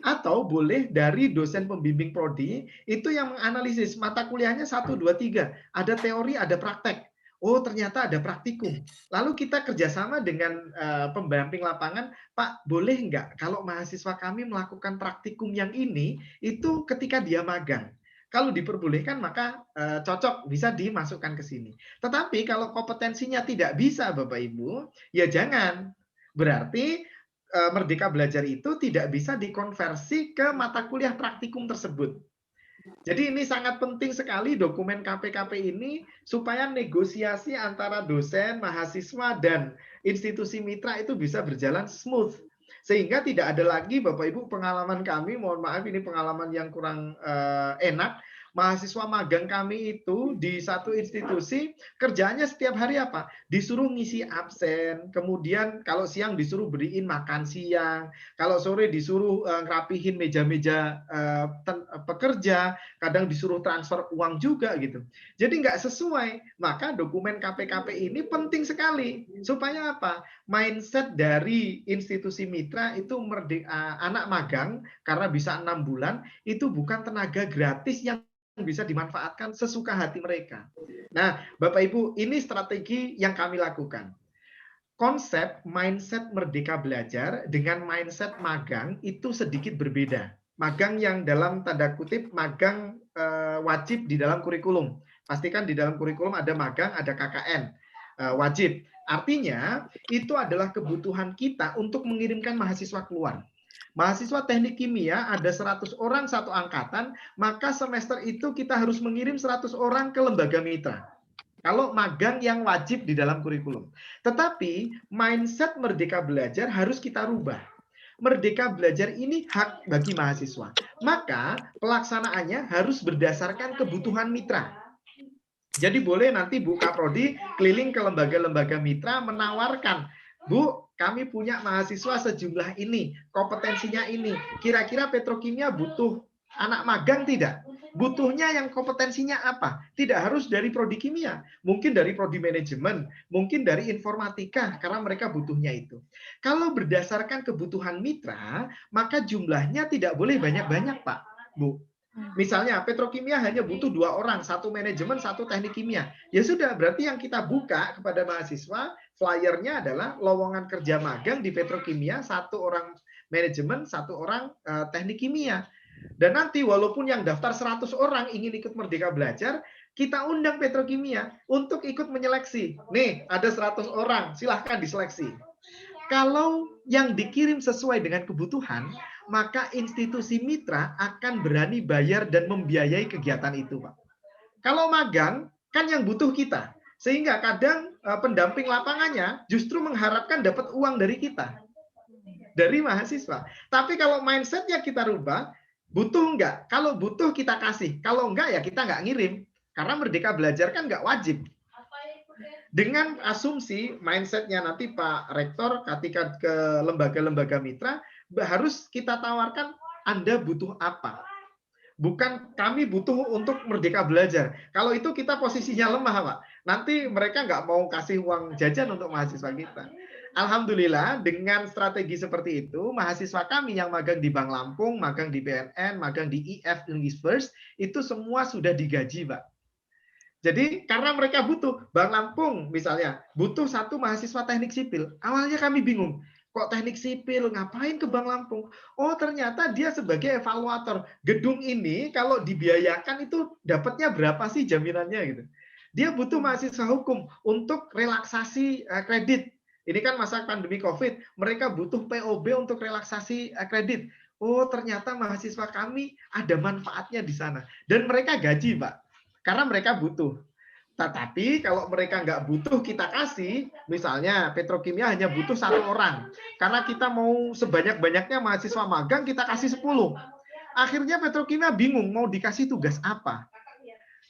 Atau boleh dari dosen pembimbing prodi itu yang menganalisis mata kuliahnya 1, 2, 3, ada teori, ada praktek. Oh ternyata ada praktikum. Lalu kita kerjasama dengan pembimbing lapangan, Pak boleh nggak kalau mahasiswa kami melakukan praktikum yang ini itu ketika dia magang. Kalau diperbolehkan maka cocok bisa dimasukkan ke sini. Tetapi kalau kompetensinya tidak bisa Bapak Ibu, ya jangan. Berarti Merdeka Belajar itu tidak bisa dikonversi ke mata kuliah praktikum tersebut. Jadi ini sangat penting sekali dokumen KPKP ini supaya negosiasi antara dosen, mahasiswa, dan institusi mitra itu bisa berjalan smooth. Sehingga tidak ada lagi Bapak Ibu pengalaman kami, mohon maaf ini pengalaman yang kurang enak, mahasiswa magang kami itu di satu institusi kerjanya setiap hari apa? Disuruh ngisi absen, kemudian kalau siang disuruh beriin makan siang, kalau sore disuruh ngerapihin meja-meja pekerja, kadang disuruh transfer uang juga gitu. Jadi nggak sesuai. Maka dokumen KPKP ini penting sekali supaya apa? Mindset dari institusi mitra itu anak magang karena bisa 6 bulan itu bukan tenaga gratis yang bisa dimanfaatkan sesuka hati mereka. Nah, Bapak Ibu, ini strategi yang kami lakukan. Konsep mindset Merdeka Belajar dengan mindset magang itu sedikit berbeda. Magang yang dalam tanda kutip magang wajib di dalam kurikulum. Pastikan di dalam kurikulum ada magang, ada KKN wajib. Artinya itu adalah kebutuhan kita untuk mengirimkan mahasiswa keluar. Mahasiswa teknik kimia ada 100 orang satu angkatan, maka semester itu kita harus mengirim 100 orang ke lembaga mitra. Kalau magang yang wajib di dalam kurikulum. Tetapi mindset Merdeka Belajar harus kita rubah. Merdeka Belajar ini hak bagi mahasiswa. Maka pelaksanaannya harus berdasarkan kebutuhan mitra. Jadi boleh nanti Bu Kaprodi keliling ke lembaga-lembaga mitra menawarkan, Bu, kami punya mahasiswa sejumlah ini, kompetensinya ini. Kira-kira petrokimia butuh anak magang tidak? Butuhnya yang kompetensinya apa? Tidak harus dari prodi kimia, mungkin dari prodi manajemen, mungkin dari informatika, karena mereka butuhnya itu. Kalau berdasarkan kebutuhan mitra, maka jumlahnya tidak boleh banyak-banyak, Pak, Bu. Misalnya petrokimia hanya butuh 2 orang, 1 manajemen, 1 teknik kimia. Ya sudah, berarti yang kita buka kepada mahasiswa, flyernya adalah lowongan kerja magang di petrokimia, 1 orang manajemen, 1 orang teknik kimia. Dan nanti walaupun yang daftar 100 orang ingin ikut Merdeka Belajar, kita undang petrokimia untuk ikut menyeleksi. Nih, ada 100 orang, silahkan diseleksi. Kalau yang dikirim sesuai dengan kebutuhan, maka institusi mitra akan berani bayar dan membiayai kegiatan itu, Pak. Kalau magang, kan yang butuh kita. Sehingga kadang pendamping lapangannya justru mengharapkan dapat uang dari kita. Dari mahasiswa. Tapi kalau mindsetnya kita rubah, butuh enggak? Kalau butuh kita kasih. Kalau enggak ya kita enggak ngirim. Karena Merdeka Belajar kan enggak wajib. Dengan asumsi mindsetnya nanti Pak Rektor ketika ke lembaga-lembaga mitra, harus kita tawarkan Anda butuh apa. Bukan kami butuh untuk Merdeka Belajar. Kalau itu kita posisinya lemah, Pak. Nanti mereka nggak mau kasih uang jajan untuk mahasiswa kita. Alhamdulillah dengan strategi seperti itu, mahasiswa kami yang magang di Bank Lampung, magang di BNN, magang di IF English First, itu semua sudah digaji, Pak. Jadi karena mereka butuh, Bank Lampung misalnya, butuh 1 mahasiswa teknik sipil. Awalnya kami bingung, kok teknik sipil, ngapain ke Bank Lampung? Oh ternyata dia sebagai evaluator. Gedung ini kalau dibiayakan itu dapatnya berapa sih jaminannya gitu. Dia butuh mahasiswa hukum untuk relaksasi kredit. Ini kan masa pandemi COVID, mereka butuh POB untuk relaksasi kredit. Oh ternyata mahasiswa kami ada manfaatnya di sana. Dan mereka gaji, Pak. Karena mereka butuh. Tetapi kalau mereka nggak butuh kita kasih, misalnya petrokimia hanya butuh 1 orang. Karena kita mau sebanyak-banyaknya mahasiswa magang, kita kasih 10. Akhirnya petrokimia bingung mau dikasih tugas apa.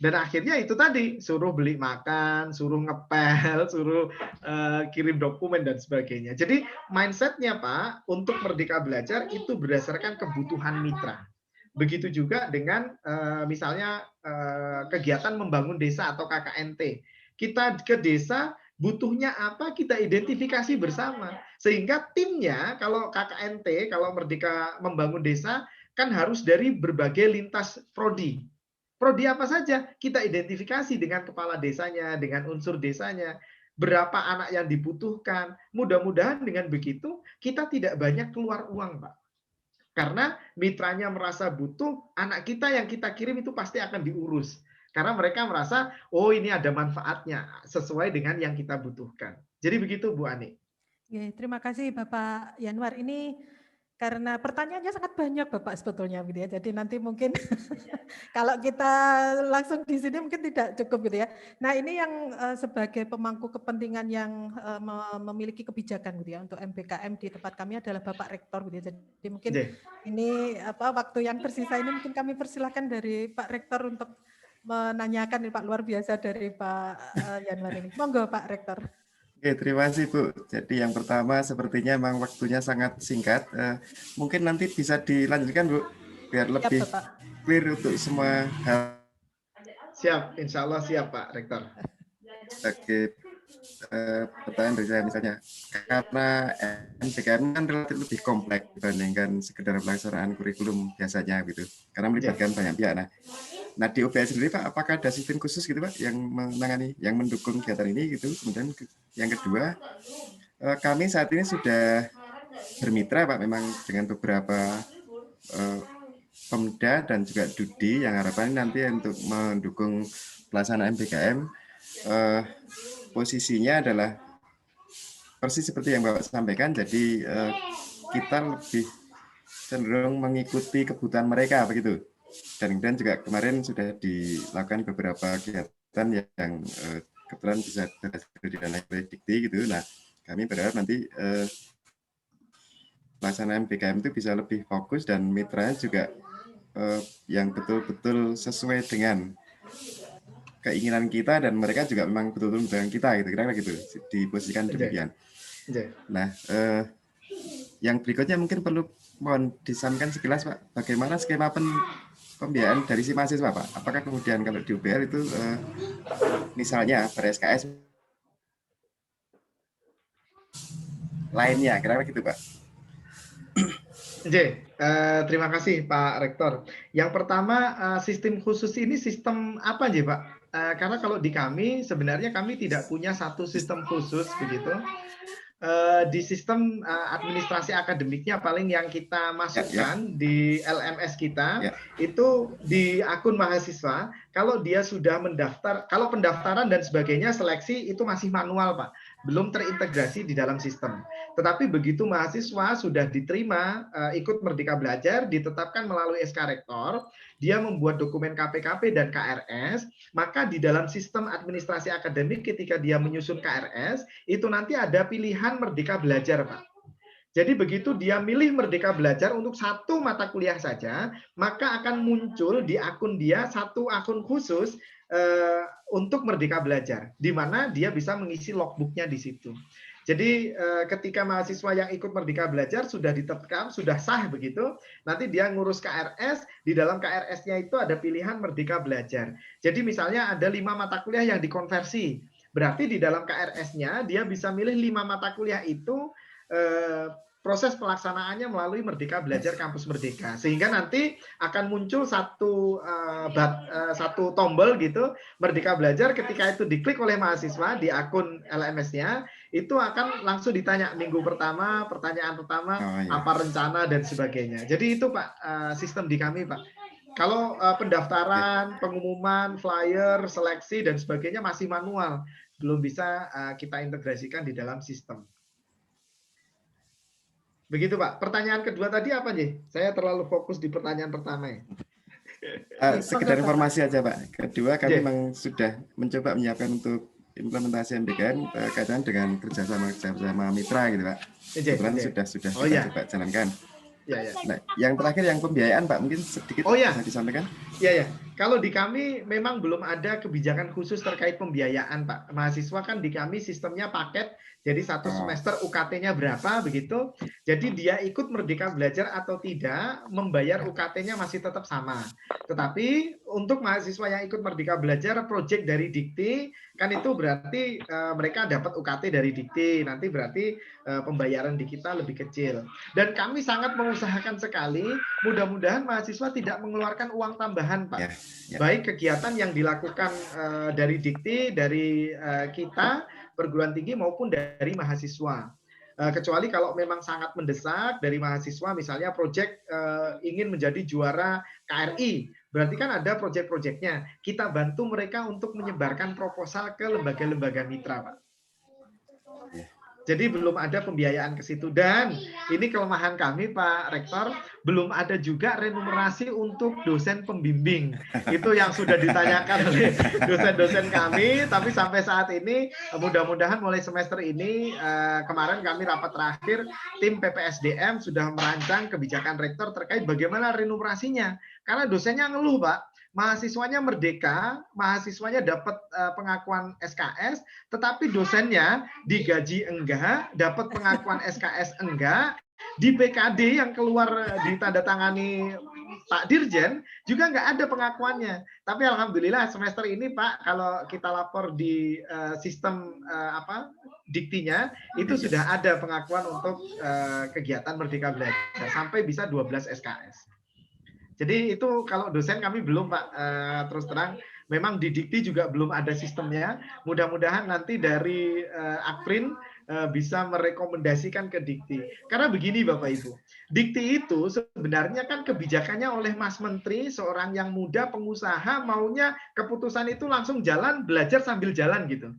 Dan akhirnya itu tadi, suruh beli makan, suruh ngepel, suruh kirim dokumen dan sebagainya. Jadi mindsetnya Pak, untuk Merdeka Belajar itu berdasarkan kebutuhan mitra. Begitu juga dengan misalnya kegiatan membangun desa atau KKNT. Kita ke desa, butuhnya apa, kita identifikasi bersama. Sehingga timnya, kalau KKNT, kalau Merdeka Membangun Desa, kan harus dari berbagai lintas prodi. Prodi apa saja kita identifikasi dengan kepala desanya, dengan unsur desanya, berapa anak yang dibutuhkan. Mudah-mudahan dengan begitu kita tidak banyak keluar uang, Pak. Karena mitranya merasa butuh, anak kita yang kita kirim itu pasti akan diurus. Karena mereka merasa, oh ini ada manfaatnya sesuai dengan yang kita butuhkan. Jadi begitu Bu Ani. Terima kasih Bapak Yanuar. Ini karena pertanyaannya sangat banyak Bapak sebetulnya gitu ya. Jadi nanti mungkin kalau kita langsung di sini mungkin tidak cukup gitu ya. Nah, ini yang sebagai pemangku kepentingan yang memiliki kebijakan gitu ya untuk MBKM di tempat kami adalah Bapak Rektor gitu ya. Jadi mungkin ini waktu yang tersisa ini mungkin kami persilahkan dari Pak Rektor untuk menanyakan Pak, luar biasa dari Pak Yanuar ini. Monggo Pak Rektor. Oke, terima kasih Bu. Jadi yang pertama sepertinya memang waktunya sangat singkat. Mungkin nanti bisa dilanjutkan Bu, biar lebih clear untuk semua hal. Siap, insya Allah siap Pak Rektor. Oke, pertanyaan dari saya misalnya, karena MBKM kan relatif lebih kompleks dibandingkan sekedar pelaksanaan kurikulum biasanya gitu, karena melibatkan banyak pihak. Nah di UPS sendiri Pak, apakah ada sistem khusus gitu Pak yang menangani, yang mendukung kegiatan ini gitu? Kemudian yang kedua, kami saat ini sudah bermitra Pak memang dengan beberapa Pemda dan juga Dudi yang harapannya nanti untuk mendukung pelaksanaan MBKM. Posisinya adalah persis seperti yang Bapak sampaikan, jadi kita lebih cenderung mengikuti kebutuhan mereka begitu. Dan kemudian juga kemarin sudah dilakukan beberapa kegiatan yang kebetulan bisa didanakan oleh Dikti gitu. Nah, kami berharap nanti pelaksanaan MBKM itu bisa lebih fokus dan mitranya juga yang betul-betul sesuai dengan keinginan kita dan mereka juga memang betul-betul dengan kita gitu, kira-kira gitu, diposisikan demikian. Nah, yang berikutnya mungkin perlu mohon disampaikan sekilas Pak, bagaimana skema pembiayaan dari si mahasiswa Pak? Apakah kemudian kalau di UPL itu misalnya ber-SKS lainnya, kira-kira gitu Pak? Terima kasih Pak Rektor. Yang pertama, sistem khusus ini sistem apa Pak? Karena kalau di kami sebenarnya kami tidak punya satu sistem khusus begitu. Di sistem administrasi akademiknya paling yang kita masukkan di LMS kita itu di akun mahasiswa. Kalau dia sudah mendaftar, kalau pendaftaran dan sebagainya seleksi itu masih manual Pak, belum terintegrasi di dalam sistem. Tetapi begitu mahasiswa sudah diterima ikut Merdeka Belajar, ditetapkan melalui SK Rektor, dia membuat dokumen KPKP dan KRS, maka di dalam sistem administrasi akademik ketika dia menyusun KRS, itu nanti ada pilihan Merdeka Belajar, Pak. Jadi begitu dia milih Merdeka Belajar untuk satu mata kuliah saja, maka akan muncul di akun dia satu akun khusus untuk Merdeka Belajar, di mana dia bisa mengisi logbooknya di situ. Jadi ketika mahasiswa yang ikut Merdeka Belajar sudah ditetapkan, sudah sah begitu, nanti dia ngurus KRS, di dalam KRS-nya itu ada pilihan Merdeka Belajar. Jadi misalnya ada 5 mata kuliah yang dikonversi, berarti di dalam KRS-nya dia bisa milih 5 mata kuliah itu, proses pelaksanaannya melalui Merdeka Belajar Kampus Merdeka, sehingga nanti akan muncul satu tombol gitu Merdeka Belajar. Ketika itu diklik oleh mahasiswa di akun LMS-nya, itu akan langsung ditanya minggu pertama, pertanyaan pertama apa rencana dan sebagainya. Jadi itu Pak sistem di kami Pak. Kalau pendaftaran, pengumuman, flyer, seleksi dan sebagainya masih manual, belum bisa kita integrasikan di dalam sistem. Begitu Pak. Pertanyaan kedua tadi apa nih? Saya terlalu fokus di pertanyaan pertama ya. Sekedar informasi aja Pak. Kedua kami memang sudah mencoba menyiapkan untuk implementasi MBKM kaitan dengan kerjasama mitra gitu Pak. Kebetulan sudah kita coba jalankan. Nah, yang terakhir yang pembiayaan Pak, mungkin sedikit bisa disampaikan. Ya. Kalau di kami memang belum ada kebijakan khusus terkait pembiayaan, Pak. Mahasiswa kan di kami sistemnya paket, jadi satu semester UKT-nya berapa begitu. Jadi dia ikut Merdeka Belajar atau tidak, membayar UKT-nya masih tetap sama. Tetapi untuk mahasiswa yang ikut Merdeka Belajar, proyek dari Dikti, kan itu berarti mereka dapat UKT dari Dikti. Nanti berarti pembayaran di kita lebih kecil. Dan kami sangat mengusahakan sekali, mudah-mudahan mahasiswa tidak mengeluarkan uang tambahan, Pak. Baik kegiatan yang dilakukan dari Dikti, dari kita, perguruan tinggi maupun dari mahasiswa. Kecuali kalau memang sangat mendesak dari mahasiswa, misalnya proyek ingin menjadi juara KRI, berarti kan ada proyek-proyeknya. Kita bantu mereka untuk menyebarkan proposal ke lembaga-lembaga mitra, Pak. Jadi belum ada pembiayaan ke situ. Dan ini kelemahan kami, Pak Rektor, belum ada juga remunerasi untuk dosen pembimbing. Itu yang sudah ditanyakan oleh dosen-dosen kami, tapi sampai saat ini mudah-mudahan mulai semester ini, kemarin kami rapat terakhir, tim PPSDM sudah merancang kebijakan rektor terkait bagaimana remunerasinya. Karena dosennya ngeluh, Pak. Mahasiswanya merdeka, mahasiswanya dapat pengakuan SKS, tetapi dosennya digaji enggak, dapat pengakuan SKS enggak, di PKD yang keluar ditandatangani Pak Dirjen juga enggak ada pengakuannya. Tapi alhamdulillah semester ini, Pak, kalau kita lapor di sistem Diktinya itu sudah ada pengakuan untuk kegiatan Merdeka Belajar sampai bisa 12 SKS. Jadi itu kalau dosen kami belum, Pak, terus terang. Memang di Dikti juga belum ada sistemnya. Mudah-mudahan nanti dari Akprin bisa merekomendasikan ke Dikti. Karena begini Bapak Ibu, Dikti itu sebenarnya kan kebijakannya oleh Mas Menteri, seorang yang muda pengusaha, maunya keputusan itu langsung jalan, belajar sambil jalan gitu.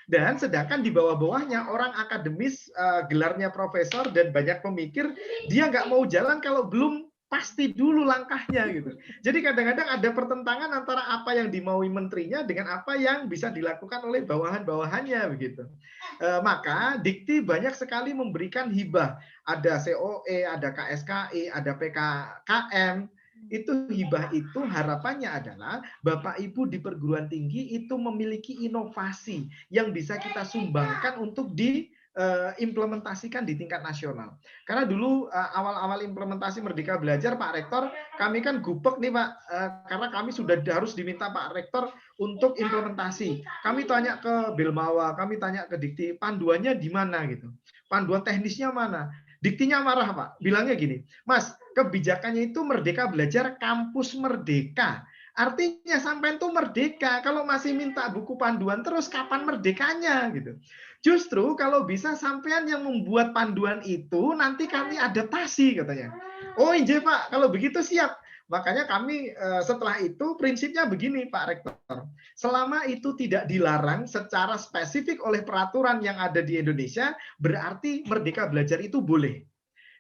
Dan sedangkan di bawah-bawahnya orang akademis, gelarnya profesor dan banyak pemikir, dia nggak mau jalan kalau belum pasti dulu langkahnya gitu. Jadi kadang-kadang ada pertentangan antara apa yang dimaui menterinya dengan apa yang bisa dilakukan oleh bawahan-bawahannya begitu. Maka Dikti banyak sekali memberikan hibah. Ada COE, ada KSKI, ada PKKM. Itu hibah itu harapannya adalah Bapak Ibu di perguruan tinggi itu memiliki inovasi yang bisa kita sumbangkan untuk implementasikan di tingkat nasional. Karena dulu awal-awal implementasi Merdeka Belajar, Pak Rektor, kami kan gupek nih Pak, karena kami sudah harus diminta Pak Rektor untuk implementasi. Kami tanya ke Bilmawa, kami tanya ke Dikti, panduannya di mana gitu. Panduan teknisnya mana? Diktinya marah Pak, bilangnya gini, Mas, kebijakannya itu Merdeka Belajar kampus merdeka. Artinya sampai itu merdeka, kalau masih minta buku panduan terus kapan merdekanya gitu. Justru kalau bisa sampean yang membuat panduan itu nanti kami adaptasi katanya. Oh iya Pak, kalau begitu siap. Makanya kami setelah itu prinsipnya begini Pak Rektor. Selama itu tidak dilarang secara spesifik oleh peraturan yang ada di Indonesia, berarti Merdeka Belajar itu boleh.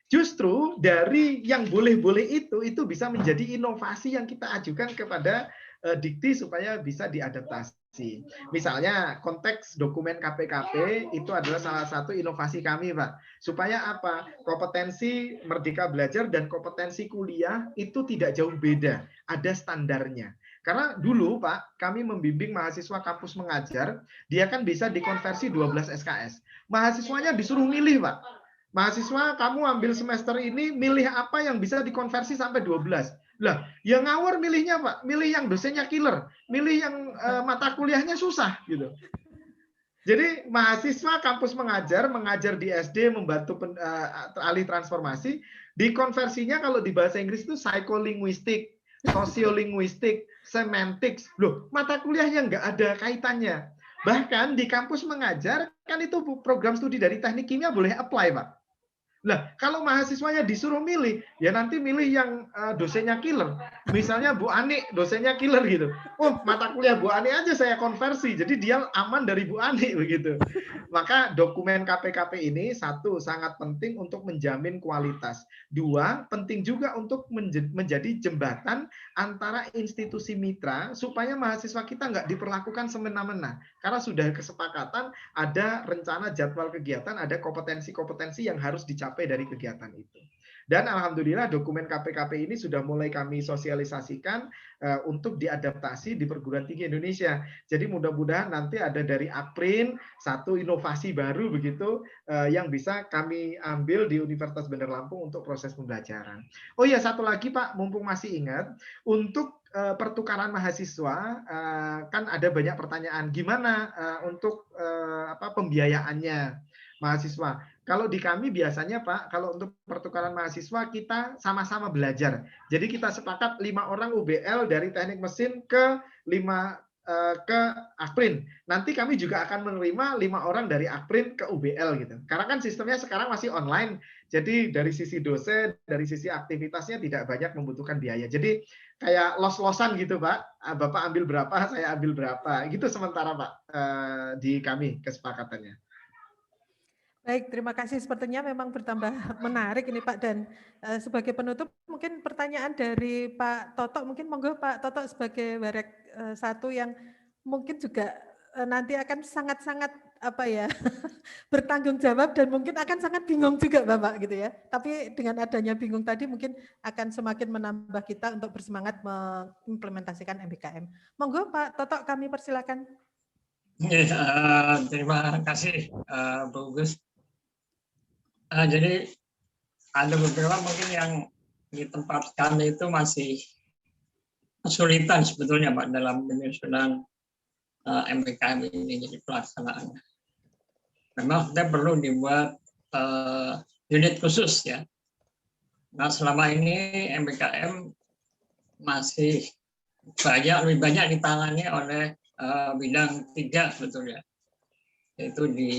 Justru dari yang boleh-boleh itu bisa menjadi inovasi yang kita ajukan kepada Dikti supaya bisa diadaptasi. Misalnya konteks dokumen KPKP itu adalah salah satu inovasi kami, Pak. Supaya apa? Kompetensi Merdeka Belajar dan kompetensi kuliah itu tidak jauh beda, ada standarnya. Karena dulu, Pak, kami membimbing mahasiswa kampus mengajar, dia kan bisa dikonversi 12 SKS. Mahasiswanya disuruh milih, Pak. Mahasiswa, kamu ambil semester ini, milih apa yang bisa dikonversi sampai 12. Lah, yang ngawur milihnya Pak, milih yang dosennya killer, milih yang mata kuliahnya susah gitu. Jadi mahasiswa kampus mengajar di SD membantu alih transformasi, dikonversinya kalau di bahasa Inggris itu psycholinguistik, sosiolinguistik, semantics. Loh, mata kuliahnya nggak ada kaitannya. Bahkan di kampus mengajar kan itu program studi dari teknik kimia boleh apply Pak. Lah, kalau mahasiswanya disuruh milih, ya nanti milih yang dosennya killer. Misalnya Bu Ani, dosennya killer gitu. Oh, mata kuliah Bu Ani aja saya konversi, jadi dia aman dari Bu Ani begitu. Maka dokumen KPKP ini satu sangat penting untuk menjamin kualitas. Dua, penting juga untuk menjadi jembatan antara institusi mitra supaya mahasiswa kita nggak diperlakukan semena-mena. Karena sudah kesepakatan ada rencana jadwal kegiatan, ada kompetensi-kompetensi yang harus dicapai dari kegiatan itu. Dan alhamdulillah dokumen KPKP ini sudah mulai kami sosialisasikan untuk diadaptasi di perguruan tinggi Indonesia. Jadi mudah-mudahan nanti ada dari Akprin satu inovasi baru begitu yang bisa kami ambil di Universitas Bandar Lampung untuk proses pembelajaran. Oh iya, satu lagi Pak, mumpung masih ingat, untuk pertukaran mahasiswa kan ada banyak pertanyaan, gimana untuk pembiayaannya mahasiswa. Kalau di kami biasanya Pak, kalau untuk pertukaran mahasiswa kita sama-sama belajar. Jadi kita sepakat 5 orang UBL dari teknik mesin ke Akprin. Nanti kami juga akan menerima 5 orang dari Akprin ke UBL gitu. Karena kan sistemnya sekarang masih online. Jadi dari sisi dosen, dari sisi aktivitasnya tidak banyak membutuhkan biaya. Jadi kayak los-losan gitu Pak. Bapak ambil berapa, saya ambil berapa. Gitu sementara Pak di kami kesepakatannya. Baik, terima kasih. Sepertinya memang bertambah menarik ini Pak. Dan sebagai penutup mungkin pertanyaan dari Pak Toto. Mungkin monggo Pak Toto sebagai Warek 1 yang mungkin juga nanti akan sangat-sangat bertanggung jawab dan mungkin akan sangat bingung juga Bapak gitu ya. Tapi dengan adanya bingung tadi mungkin akan semakin menambah kita untuk bersemangat mengimplementasikan MBKM. Monggo Pak Toto, kami persilakan. Terima kasih Bu Gus. Jadi ada beberapa mungkin yang di tempat kami itu masih kesulitan sebetulnya Pak dalam penyusunan MBKM ini, jadi pelaksanaannya. Memang kita perlu dibuat unit khusus ya. Nah selama ini MBKM masih lebih banyak ditangani oleh bidang 3 sebetulnya, yaitu di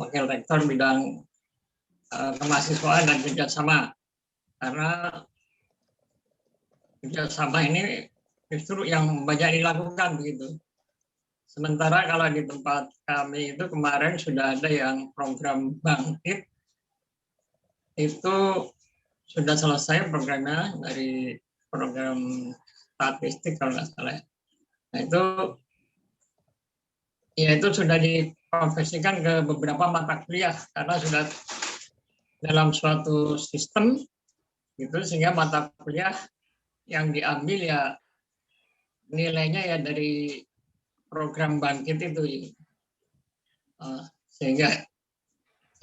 Wakil Rektor bidang kemahasiswaan dan kerjasama. Karena kerjasama ini justru yang banyak dilakukan begitu. Sementara kalau di tempat kami itu kemarin sudah ada yang program Bangkit, itu sudah selesai programnya dari program statistik kalau nggak salah. Nah itu sudah diprofesikan ke beberapa mata kuliah karena sudah dalam suatu sistem gitu, sehingga mata kuliah yang diambil ya nilainya ya dari program Bangkit itu. Sehingga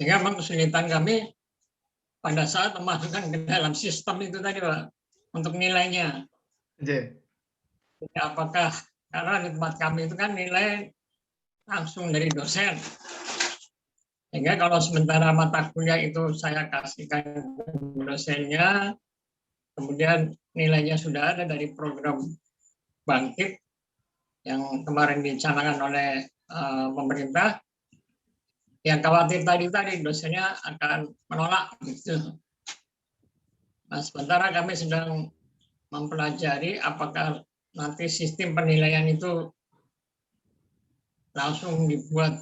memang kesulitan kami pada saat memasukkan ke dalam sistem itu tadi Pak, untuk nilainya. Jadi, apakah karena di tempat kami itu kan nilai langsung dari dosen. Sehingga kalau sementara mata kuliah itu saya kasihkan ke dosennya, kemudian nilainya sudah ada dari program Bangkit yang kemarin dicanangkan oleh pemerintah, yang khawatir tadi dosennya akan menolak gitu. Nah, sementara kami sedang mempelajari apakah nanti sistem penilaian itu langsung dibuat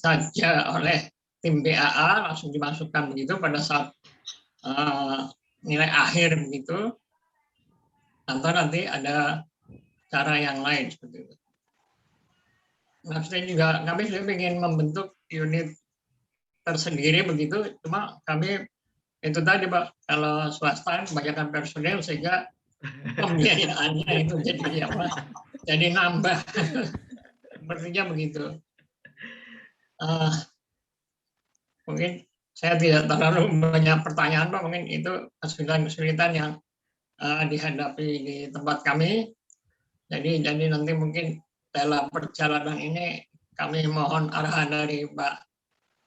saja oleh tim BAA, langsung dimasukkan begitu pada saat nilai akhir begitu, atau nanti ada cara yang lain seperti itu. Maksudnya juga kami juga ingin membentuk unit tersendiri begitu, cuma kami itu tadi Pak, kalau swasta kebanyakan personel sehingga pembiayaannya itu jadi nambah. Sepertinya begitu. Mungkin saya tidak terlalu banyak pertanyaan Pak, mungkin itu kesulitan-kesulitan yang dihadapi di tempat kami. Jadi nanti mungkin dalam perjalanan ini kami mohon arahan dari Pak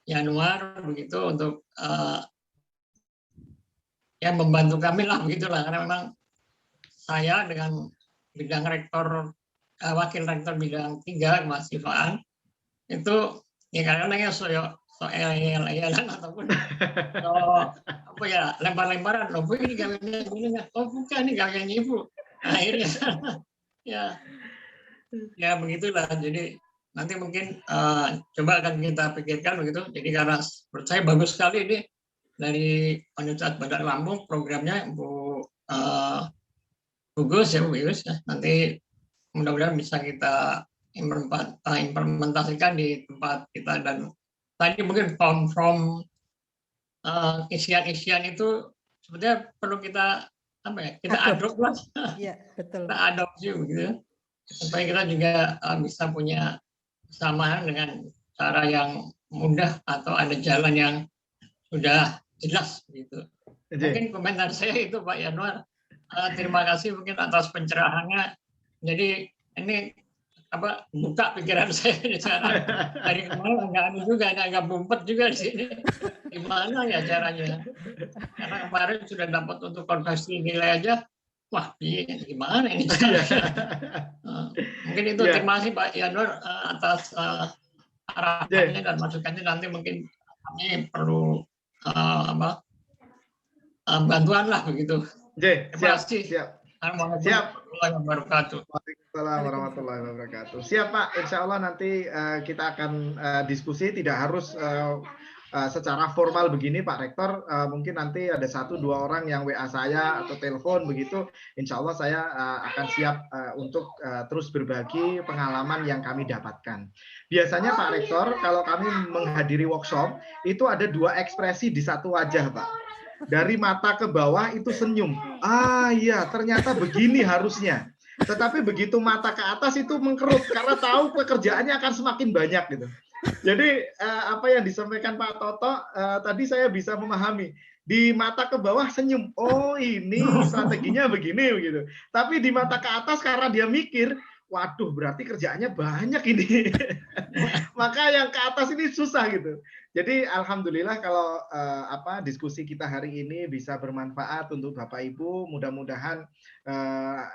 Yanuar begitu untuk yang membantu kami lah begitulah, karena memang saya dengan bidang rektor wakil rektor bidang 3 kemahasiswaan itu ya kadang-kadang soal ataupun lempar-lemparan, loh Bu ini gaweannya gini, oh bukan ini gaweannya Ibu, akhirnya ya begitulah. Jadi nanti mungkin coba akan kita pikirkan begitu. Jadi karena menurut saya bagus sekali ini dari Universitas Bandar Lampung programnya Bu Gus ya Bu Gus ya. Nanti mudah-mudahan bisa kita implementasikan di tempat kita. Dan tadi mungkin from isian-isian itu sebetulnya perlu kita kita adopsi lah. Iya, betul. Kita adopsi gitu supaya kita juga bisa punya kesamaan dengan cara yang mudah atau ada jalan yang sudah jelas gitu. Mungkin komentar saya itu Pak Yanuar. Terima kasih mungkin atas pencerahannya. Jadi ini buka pikiran saya di sana. Dari kemarin agak bumpet juga di sini. Gimana ya caranya? Karena kemarin sudah dapat untuk konversi nilai aja. Wah, gimana ini caranya? Mungkin itu terima kasih Pak Yanuar atas arahannya dan masukannya. Nanti mungkin kami perlu bantuan lah begitu. Terima kasih. Siap. Waalaikumsalam warahmatullahi wabarakatuh. Siap Pak, insya Allah nanti kita akan diskusi, tidak harus secara formal begini Pak Rektor, mungkin nanti ada 1-2 orang yang WA saya atau telepon begitu, insya Allah saya akan siap untuk terus berbagi pengalaman yang kami dapatkan. Biasanya Pak Rektor, kalau kami menghadiri workshop, itu ada 2 ekspresi di satu wajah Pak. Dari mata ke bawah itu senyum. Ah iya, ternyata begini harusnya. Tetapi begitu mata ke atas itu mengkerut karena tahu pekerjaannya akan semakin banyak gitu. Jadi apa yang disampaikan Pak Toto tadi saya bisa memahami. Di mata ke bawah senyum. Oh, ini strateginya begini begitu. Tapi di mata ke atas karena dia mikir, waduh berarti kerjaannya banyak ini. Maka yang ke atas ini susah gitu. Jadi alhamdulillah kalau diskusi kita hari ini bisa bermanfaat untuk Bapak Ibu. Mudah-mudahan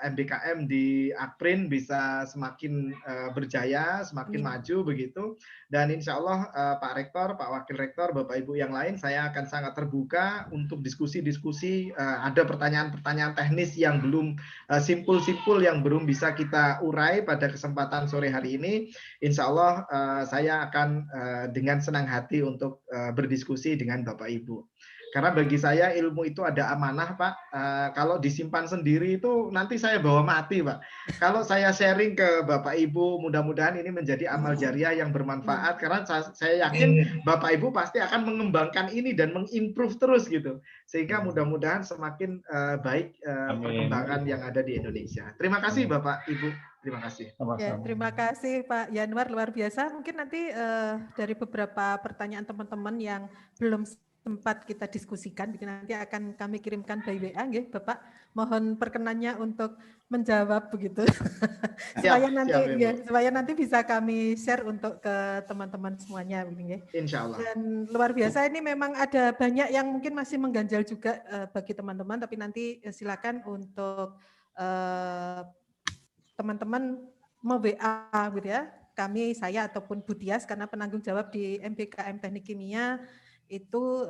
MBKM di Akprin bisa semakin berjaya, semakin maju begitu. Dan insya Allah Pak Rektor, Pak Wakil Rektor, Bapak Ibu yang lain, saya akan sangat terbuka untuk diskusi-diskusi. Ada pertanyaan-pertanyaan teknis yang belum simpul-simpul yang belum bisa kita urai pada kesempatan sore hari ini. Insya Allah saya akan dengan senang hati untuk berdiskusi dengan Bapak Ibu. Karena bagi saya ilmu itu ada amanah Pak. Kalau disimpan sendiri itu nanti saya bawa mati Pak. Kalau saya sharing ke Bapak Ibu, mudah-mudahan ini menjadi amal jariah yang bermanfaat. Karena saya yakin Bapak Ibu pasti akan mengembangkan ini dan mengimprove terus gitu. Sehingga mudah-mudahan semakin baik perkembangan yang ada di Indonesia. Terima kasih Bapak Ibu. Terima kasih. Ya, terima kasih Pak Yanuar, luar biasa. Mungkin nanti dari beberapa pertanyaan teman-teman yang belum sempat kita diskusikan, nanti akan kami kirimkan by WA, nggih, Bapak. Mohon perkenannya untuk menjawab begitu, supaya nanti bisa kami share untuk ke teman-teman semuanya, nggih. Insya Allah. Dan luar biasa ini memang ada banyak yang mungkin masih mengganjal juga bagi teman-teman, tapi nanti silakan untuk teman-teman mau WA gitu ya, kami, saya ataupun Bu Dias, karena penanggung jawab di MBKM Teknik Kimia itu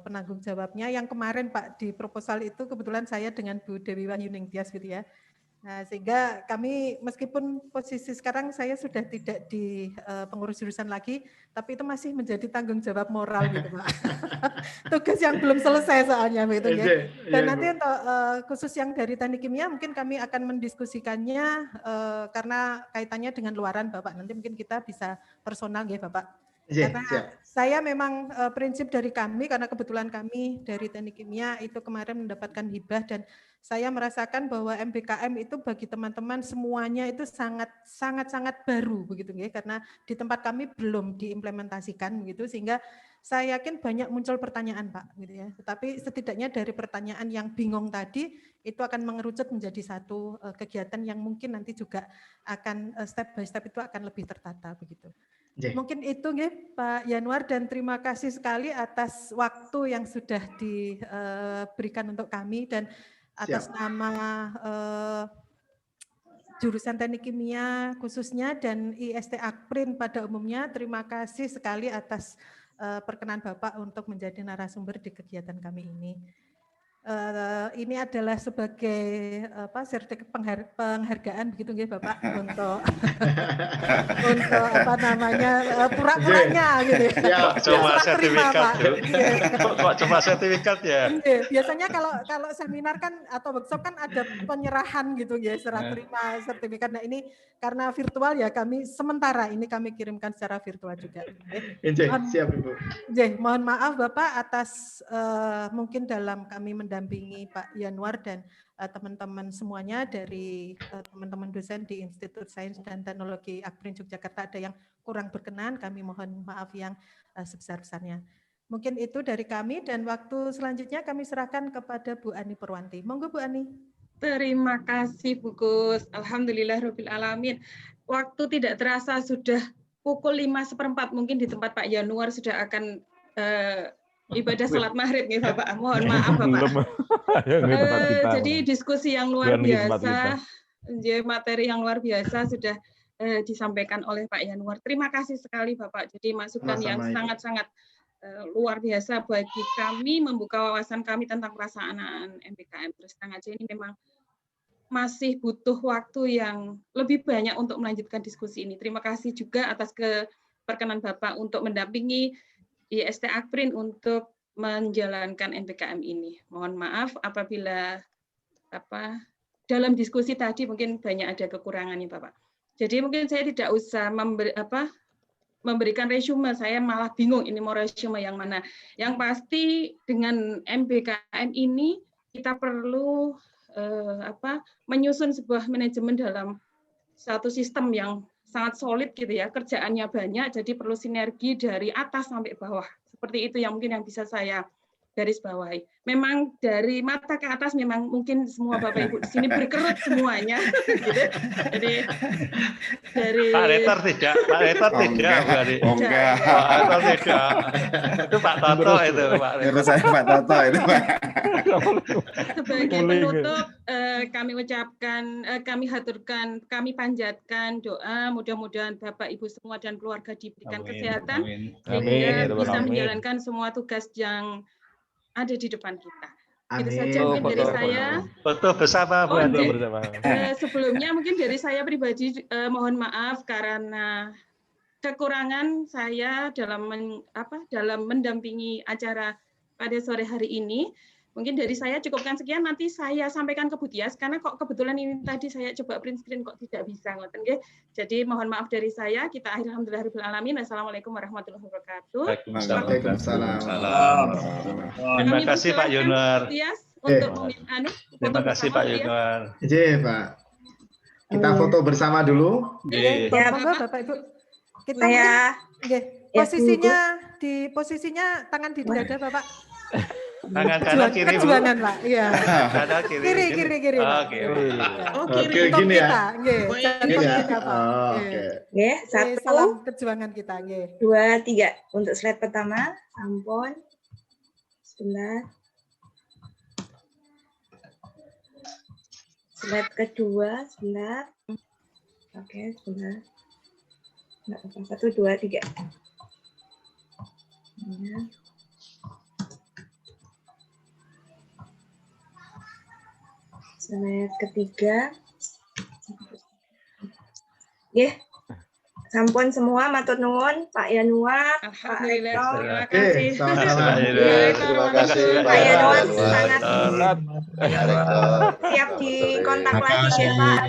penanggung jawabnya yang kemarin Pak di proposal itu kebetulan saya dengan Bu Dewi Wahyuning Tias gitu ya. Nah, sehingga kami meskipun posisi sekarang saya sudah tidak di pengurus jurusan lagi, tapi itu masih menjadi tanggung jawab moral gitu Pak. Tugas yang belum selesai soalnya begitu ya. Dan nanti untuk khusus yang dari teknik kimia mungkin kami akan mendiskusikannya karena kaitannya dengan luaran Bapak. Nanti mungkin kita bisa personal ya Bapak. Karena saya memang prinsip dari kami, karena kebetulan kami dari teknik kimia itu kemarin mendapatkan hibah dan saya merasakan bahwa MBKM itu bagi teman-teman semuanya itu sangat baru begitu ya, karena di tempat kami belum diimplementasikan begitu, sehingga saya yakin banyak muncul pertanyaan Pak gitu ya. Tetapi setidaknya dari pertanyaan yang bingung tadi itu akan mengerucut menjadi satu kegiatan yang mungkin nanti juga akan step by step itu akan lebih tertata begitu. Mungkin itu nggih Pak Yanuar, dan terima kasih sekali atas waktu yang sudah diberikan untuk kami dan atas nama jurusan teknik kimia khususnya dan IST Akprin pada umumnya. Terima kasih sekali atas perkenan Bapak untuk menjadi narasumber di kegiatan kami ini. ini adalah sebagai sertifikat penghargaan begitu nggih Bapak untuk untuk apa namanya pura-puranya gitu. Cuma Serah terima, sertifikat, Pak. Bu. Kok cuma sertifikat ya? Biasanya kalau seminar kan atau workshop kan ada penyerahan gitu ya, serah terima sertifikat. Nah ini karena virtual ya kami sementara ini kami kirimkan secara virtual juga. Siap Ibu. Mohon maaf Bapak atas mungkin dalam kami mendampingi Pak Yanuar dan teman-teman semuanya dari teman-teman dosen di Institut Sains dan Teknologi Akbrin Yogyakarta ada yang kurang berkenan, kami mohon maaf yang sebesar-besarnya. Mungkin itu dari kami dan waktu selanjutnya kami serahkan kepada Bu Ani Purwanti. Monggo Bu Ani. Terima kasih Bu Gus. Alhamdulillahirabbil alamin. Waktu tidak terasa sudah pukul 5:15 mungkin di tempat Pak Yanuar sudah akan ibadah sholat maghrib nih Bapak. Mohon maaf Bapak. Jadi diskusi yang luar biasa, materi yang luar biasa sudah disampaikan oleh Pak Yanuar. Terima kasih sekali Bapak. Jadi masukan yang sangat-sangat luar biasa bagi kami, membuka wawasan kami tentang pelaksanaan MPKM Terus Terang aja ini memang masih butuh waktu yang lebih banyak untuk melanjutkan diskusi ini. Terima kasih juga atas keperkenan Bapak untuk mendampingi IST Akbrin untuk menjalankan MPKM ini. Mohon maaf apabila dalam diskusi tadi mungkin banyak ada kekurangannya Bapak. Jadi mungkin saya tidak usah memberikan resume, saya malah bingung ini mau resume yang mana. Yang pasti dengan MPKM ini kita perlu menyusun sebuah manajemen dalam satu sistem yang sangat solid gitu ya, kerjaannya banyak, jadi perlu sinergi dari atas sampai bawah. Seperti itu yang mungkin yang bisa saya garis bawahi. Memang dari mata ke atas memang mungkin semua Bapak Ibu di sini berkerut semuanya. Gitu. Jadi dari Pak Rektor tidak, Pak Rektor tidak, Bu Ani. Enggak. Pak Rektor tidak. Itu Pak Toto itu, Pak Rektor. Terus saya Pak Toto itu, Pak. Sebagai penutup kami ucapkan, kami haturkan, kami panjatkan doa mudah-mudahan Bapak Ibu semua dan keluarga diberikan kesehatan sehingga bisa menjalankan semua tugas yang ada di depan kita. Itu saja mungkin dari saya. Foto bersama Bu Ani. Sebelumnya mungkin dari saya pribadi mohon maaf karena kekurangan saya dalam mendampingi acara pada sore hari ini. Mungkin dari saya cukupkan sekian, nanti saya sampaikan ke Bu Tias, karena kok kebetulan ini tadi saya coba print screen kok tidak bisa. Jadi mohon maaf dari saya, kita akhiri alhamdulillahirrahmanirrahim. Assalamualaikum warahmatullahi wabarakatuh. Waalaikumsalam. Terima kasih Pak Yanuar. Terima kasih Pak Yanuar. Pak. Kita foto bersama dulu. Ya, Bapak Ibu. Kita posisinya tangan di dada Bapak. Tangan kanan kiri, Bu. Kejuangan, Pak. Iya. Kanan kiri. Kiri. Oke. Kiri gini ya. Oke. Satu. Salam kejuangan kita, nggih. 2, 3. Untuk slide pertama, sampun. Sebentar. Slide kedua, sebentar. Oke, sebentar. Enggak apa-apa. 1, 2, 3. Ya. Slide ketiga. Sampun semua, matur nuwun Pak Yanuar, Pak Rektor. Terima kasih. Terima kasih Pak Yanuar sangat Rektor. siap dikontak lagi ya Pak.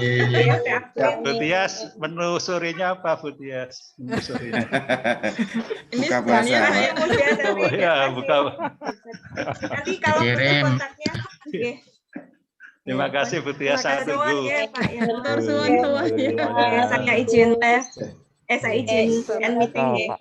Bu Tias, menu sorenya apa Bu Tias? Menu sorenya. Ini Buka puasa. sebenarnya saya Ya, buka. Nanti kalau punya kontaknya, Terima kasih Bu Tias, saya tunggu. Pak Yanuar. semuanya. Saya izin end meeting ya.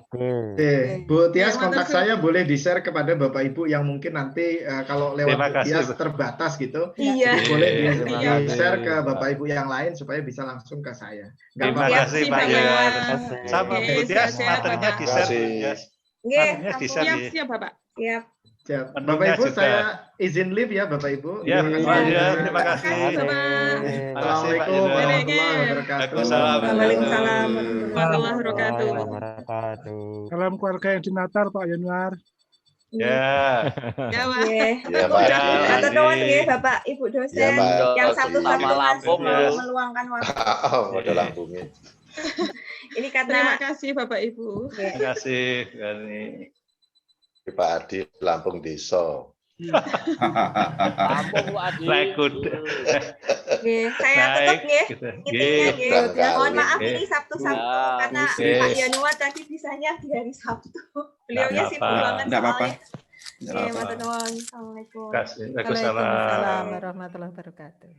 Bu Tias, kontak saya boleh di-share kepada Bapak Ibu yang mungkin nanti kalau lewat Bu Tias terbatas gitu. Iya. Boleh di-share ke Bapak Ibu yang lain supaya bisa langsung ke saya. Terima kasih Pak Yanuar. Sama Bu Tias, materinya di-share Bu Tias. Siap Bapak. Siap. Bapak Ibu, saya izin leave ya Bapak Ibu. Ya, terima kasih. Assalamualaikum warahmatullahi wabarakatuh. Waalaikumsalam warahmatullahi wabarakatuh. Salam keluarga yang dinatar Pak Yanuar. Ya. Ya, Pak. Ya, Pak. Matur nuwun nggih Bapak Ibu dosen Ya, Pak. yang satu-satu Sama Lampung, masih Mas. meluangkan waktu. Modal Lampungnya. Ini karena Terima kasih Bapak Ibu. Terima kasih. Gani. Pak Adi, Lampung Desa. Lampung Bu Adi. Rekut. Nggih, saya tutup nggih. Meetingnya nggih. Mohon maaf ini Sabtu-Sabtu karena Pak Yanuar tadi bisanya di hari Sabtu. Beliaunya sibuk banget Enggak apa-apa. soalnya. Oke, matur nuwun. Assalamualaikum. Terima kasih. Waalaikumsalam warahmatullahi wabarakatuh.